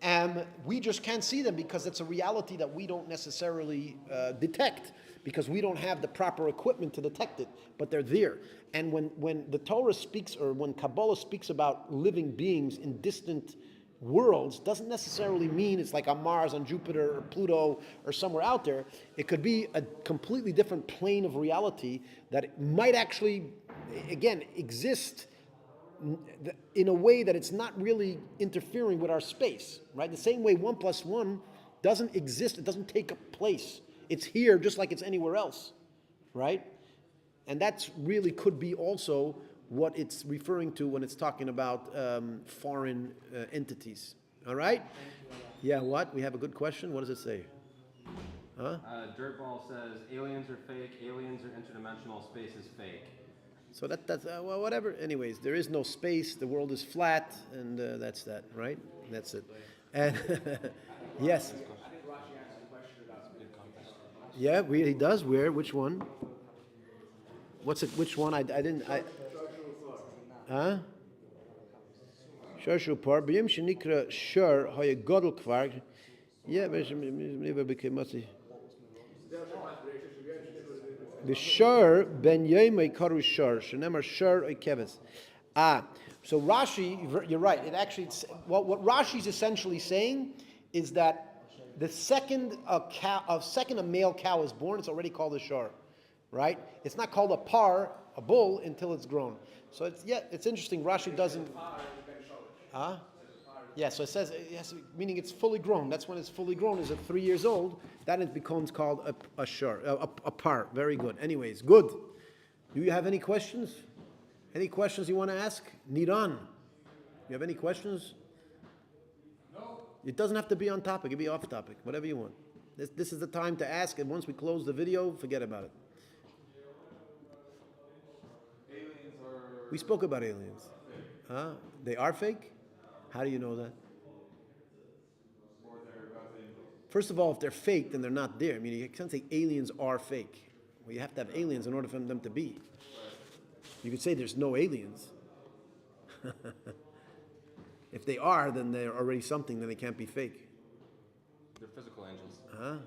And we just can't see them because it's a reality that we don't necessarily detect, because we don't have the proper equipment to detect it, but they're there. And when the Torah speaks, or when Kabbalah speaks about living beings in distant worlds, doesn't necessarily mean it's like on Mars, on Jupiter, or Pluto, or somewhere out there. It could be a completely different plane of reality that might actually, again, exist in a way that it's not really interfering with our space, right? The same way 1 plus 1 doesn't exist, it doesn't take up place. It's here just like it's anywhere else, right? And that's really could be also what it's referring to when it's talking about foreign entities, all right? Yeah, what? We have a good question. What does it say? Huh? Dirtball says, aliens are fake, aliens are interdimensional, space is fake. So that's well, whatever. Anyways, there is no space. The world is flat, and that's that, right? That's it. And yes. I think Rashi answered the question about Yeah, he does. Where? Which one? What's it? Which one? I didn't. Huh? Shar par b'yim shenikra shar haya gadol kvar. Yeah, never became masi. The shar ben yemei karu shar shenemar shar oikeves. So Rashi, you're right. It actually, what Rashi is essentially saying is that the second a male cow is born, it's already called a shar, right? It's not called a par, a bull, until it's grown. So it's interesting. Rashi doesn't. Yeah, so it says, yes, meaning it's fully grown. That's when it's fully grown. Is at 3 years old, then it becomes called a shar, a par. Very good. Anyways, good. Do you have any questions? Any questions you want to ask? Niran, you have any questions? No. It doesn't have to be on topic. It can be off topic, whatever you want. This is the time to ask, and once we close the video, forget about it. aliens are. We spoke about aliens. Huh? They are fake? How do you know that? Or they're about to. First of all, if they're fake, then they're not there. I mean, you can't say aliens are fake. Well, you have to have aliens in order for them to be. You could say there's no aliens. If they are, then they're already something, then they can't be fake. They're physical angels. Huh?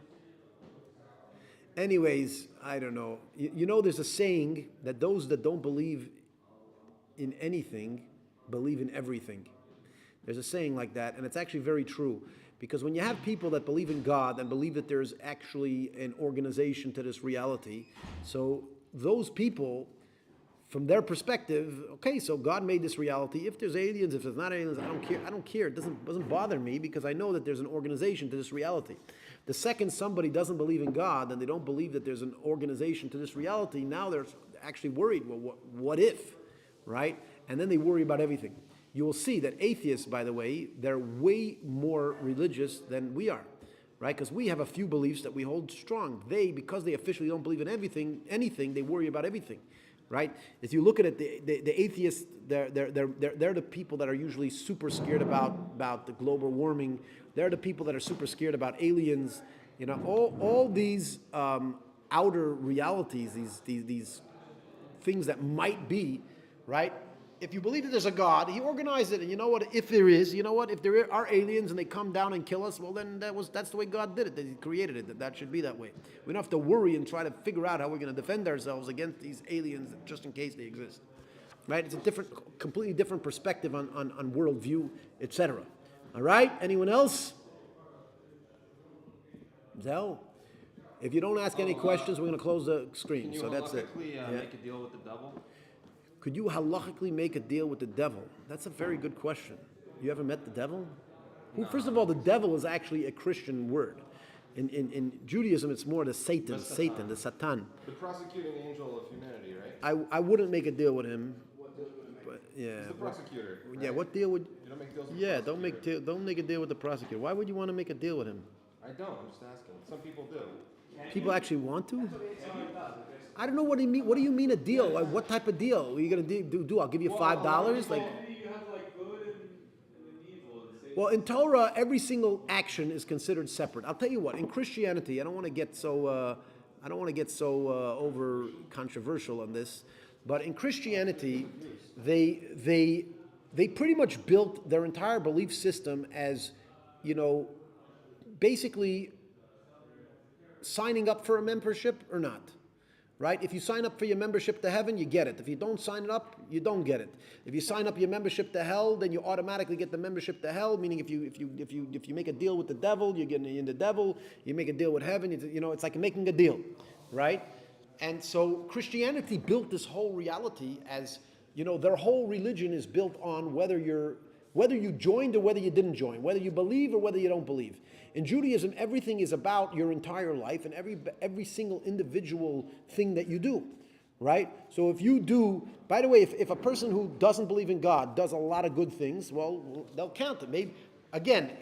Anyways, I don't know. You know, there's a saying that those that don't believe in anything believe in everything. There's a saying like that, and it's actually very true. Because when you have people that believe in God and believe that there's actually an organization to this reality, so those people, from their perspective, okay, so God made this reality. If there's aliens, if there's not aliens, I don't care. I don't care. It doesn't bother me because I know that there's an organization to this reality. The second somebody doesn't believe in God and they don't believe that there's an organization to this reality, now they're actually worried. Well, what if, right? And then they worry about everything. You will see that atheists, by the way, they're way more religious than we are, right? Because we have a few beliefs that we hold strong. Because they officially don't believe in anything, they worry about everything, right? If you look at it, the atheists, they're the people that are usually super scared about the global warming. They're the people that are super scared about aliens. You know, all these outer realities, these things that might be, right? if you believe that there's a God, he organized it, and you know what, if there is, you know what, if there are aliens and they come down and kill us, well then that's the way God did it, that he created it, that should be that way. We don't have to worry and try to figure out how we're going to defend ourselves against these aliens just in case they exist. Right? It's a completely different perspective on worldview, etc. All right? Anyone else? Zell? If you don't ask any questions, we're going to close the screen. Can you So that's it. make a deal with the devil? Could you halachically make a deal with the devil? That's a very good question. You ever met the devil? Well, first of all, the devil is actually a Christian word. In Judaism, it's more the Satan, the Satan. The prosecuting angel of humanity, right? I wouldn't make a deal with him. But, yeah. He's the prosecutor. Right? Yeah. What deal would? You don't make deals with Yeah. the prosecutor. Don't make a deal with the prosecutor. Why would you want to make a deal with him? I don't. I'm just asking. Some people do. People actually want to? I don't know what do you mean. What do you mean a deal? Like, what type of deal are you gonna do? I'll give you $5. Like, You have like good and evil. well, in Torah, every single action is considered separate. I'll tell you what. In Christianity, I don't want to get so over controversial on this, but in Christianity, they pretty much built their entire belief system as, basically signing up for a membership or not, right? If you sign up for your membership to heaven, you get it. If you don't sign it up, you don't get it. If you sign up your membership to hell, then you automatically get the membership to hell. Meaning, if you make a deal with the devil, you're getting in the devil. You make a deal with heaven, it's like making a deal, right? And so Christianity built this whole reality as, their whole religion is built on whether you joined or whether you didn't join, whether you believe or whether you don't believe. In Judaism, everything is about your entire life and every single individual thing that you do, right? So if you do, by the way, if a person who doesn't believe in God does a lot of good things, well, they'll count it. Maybe, again,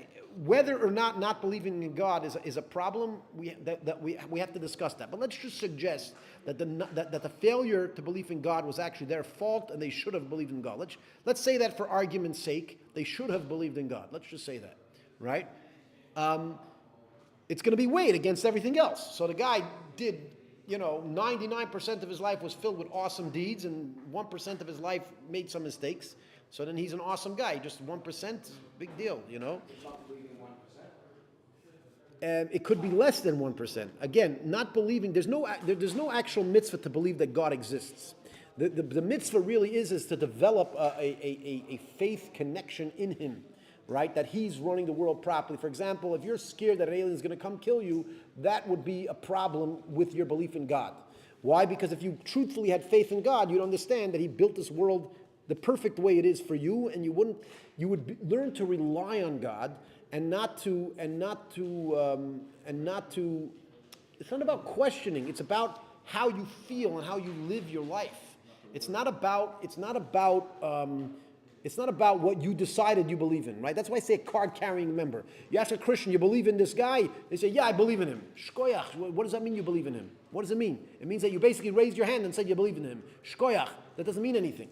whether or not believing in God is a problem, we have to discuss that. But let's just suggest that the failure to believe in God was actually their fault and they should have believed in God. Let's say that for argument's sake, they should have believed in God. Let's just say that, right? It's going to be weighed against everything else. So the guy did, 99% of his life was filled with awesome deeds and 1% of his life made some mistakes. So then he's an awesome guy. Just 1%, big deal, And it could be less than 1%. Again, not believing, there's no actual mitzvah to believe that God exists. The mitzvah really is to develop a faith connection in him, right? That he's running the world properly. For example, if you're scared that an alien is going to come kill you, that would be a problem with your belief in God. Why? Because if you truthfully had faith in God, you'd understand that he built this world the perfect way it is for you, and you would learn to rely on God and not to. It's not about questioning. It's about how you feel and how you live your life. It's not about what you decided you believe in, right? That's why I say a card-carrying member. You ask a Christian, you believe in this guy? They say, yeah, I believe in him. Shkoyach. What does that mean, you believe in him? What does it mean? It means that you basically raised your hand and said you believe in him. Shkoyach. That doesn't mean anything,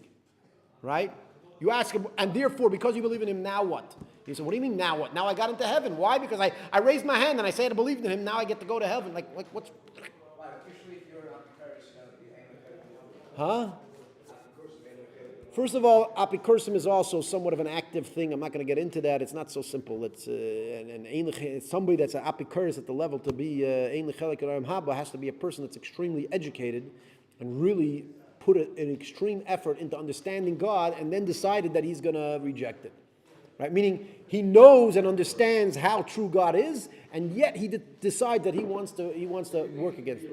right? You ask him, and therefore, because you believe in him, now what? He said, what do you mean, now what? Now I got into heaven. Why? Because I raised my hand and I said I believed in him. Now I get to go to heaven. Like what's... Huh? First of all, apikursum is also somewhat of an active thing. I'm not going to get into that. It's not so simple. It's somebody that's an apikurs at the level to be ein lechelik haba has to be a person that's extremely educated and really put an extreme effort into understanding God and then decided that he's going to reject it. Right? Meaning he knows and understands how true God is, and yet he decides that he wants to work against it.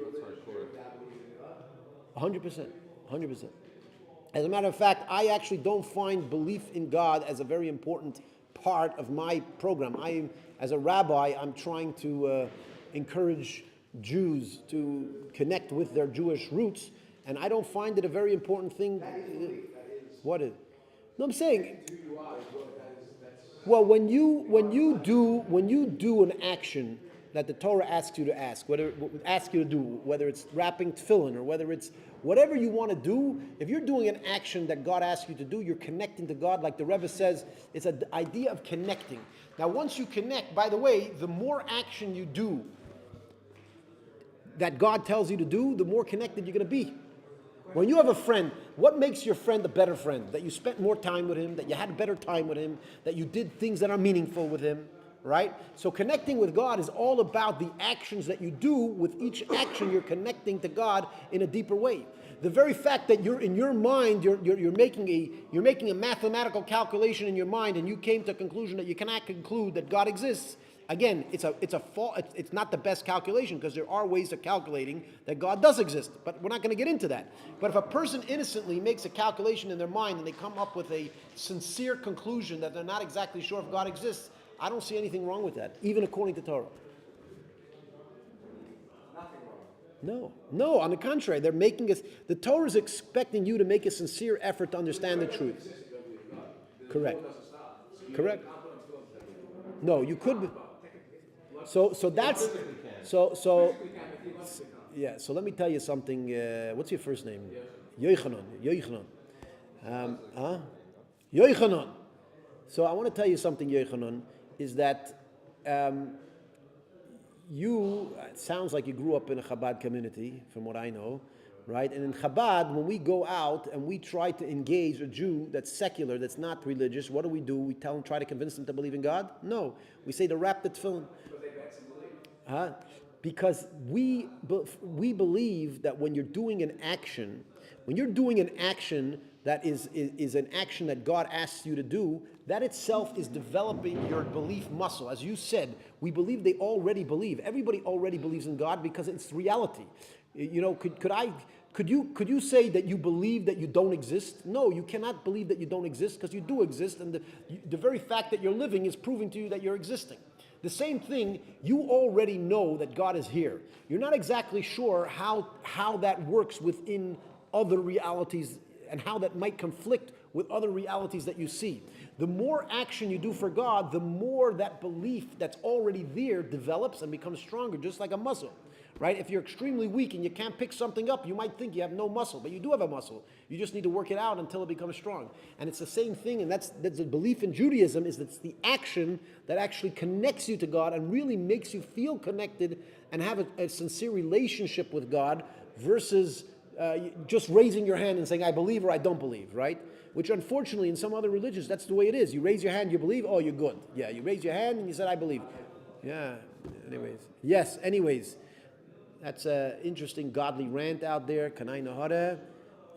100%. 100%. As a matter of fact, I actually don't find belief in God as a very important part of my program. As a rabbi, I'm trying to encourage Jews to connect with their Jewish roots, and I don't find it a very important thing. What is? No, I'm saying. Well, when you do an action that the Torah asks you to do, whether it's wrapping tefillin or whether it's whatever you want to do, if you're doing an action that God asks you to do, you're connecting to God. Like the Rebbe says, it's an idea of connecting. Now, once you connect, by the way, the more action you do that God tells you to do, the more connected you're going to be. When you have a friend, what makes your friend a better friend? That you spent more time with him, that you had a better time with him, that you did things that are meaningful with him, right? So connecting with God is all about the actions that you do. With each action, you're connecting to God in a deeper way. The very fact that you're in your mind, you're making a mathematical calculation in your mind, and you came to a conclusion that you cannot conclude that God exists. Again, it's not the best calculation, because there are ways of calculating that God does exist, but we're not going to get into that. But if a person innocently makes a calculation in their mind and they come up with a sincere conclusion that they're not exactly sure if God exists, I don't see anything wrong with that, even according to Torah. No, on the contrary, they're making us. The Torah is expecting you to make a sincere effort to understand the truth. Correct. No, you could. So that's so. Yeah. So let me tell you something. What's your first name? Yochanan. Yochanan. So I want to tell you something, Yochanan, is that it sounds like you grew up in a Chabad community, from what I know, right? And in Chabad, when we go out and we try to engage a Jew that's secular, that's not religious, what do? We tell them, try to convince them to believe in God? No. We say to wrap the tefillin. Because we believe that when you're doing an action that is an action that God asks you to do, that itself is developing your belief muscle. As you said, we believe they already believe. Everybody already believes in God because it's reality. You know, could you say that you believe that you don't exist? No, you cannot believe that you don't exist, because you do exist, and the very fact that you're living is proving to you that you're existing. The same thing, you already know that God is here. You're not exactly sure how that works within other realities and how that might conflict with other realities that you see. The more action you do for God, the more that belief that's already there develops and becomes stronger, just like a muscle, right? If you're extremely weak and you can't pick something up, you might think you have no muscle, but you do have a muscle. You just need to work it out until it becomes strong. And it's the same thing, and that's the belief in Judaism, is that's the action that actually connects you to God and really makes you feel connected and have a sincere relationship with God, versus just raising your hand and saying, I believe or I don't believe, right? Which unfortunately in some other religions, that's the way it is. You raise your hand, you believe, oh, you're good. Yeah, you raise your hand and you said, I believe. Yeah, anyways. That's an interesting godly rant out there. Kanai Nahara.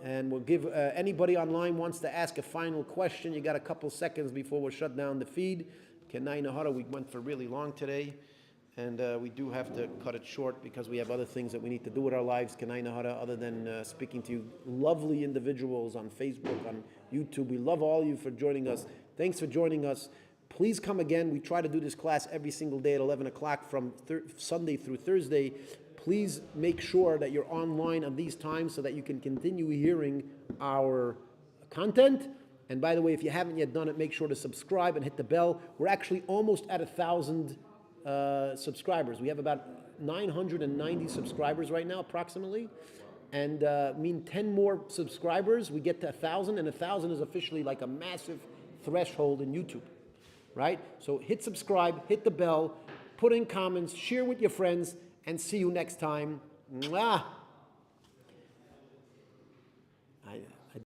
And we'll give anybody online wants to ask a final question. You got a couple seconds before we'll shut down the feed. Kanai Nahara, we went for really long today. And we do have to cut it short because we have other things that we need to do with our lives. Kanai Nahara, other than speaking to you lovely individuals on Facebook, on YouTube. We love all of you for joining us. Thanks for joining us. Please come again. We try to do this class every single day at 11 o'clock from Sunday through Thursday. Please make sure that you're online at these times so that you can continue hearing our content. And by the way, if you haven't yet done it, make sure to subscribe and hit the bell. We're actually almost at 1,000 subscribers. We have about 990 subscribers right now, approximately. And 10 more subscribers, we get to 1,000, and 1,000 is officially like a massive threshold in YouTube, right? So hit subscribe, hit the bell, put in comments, share with your friends, and see you next time. Mwah!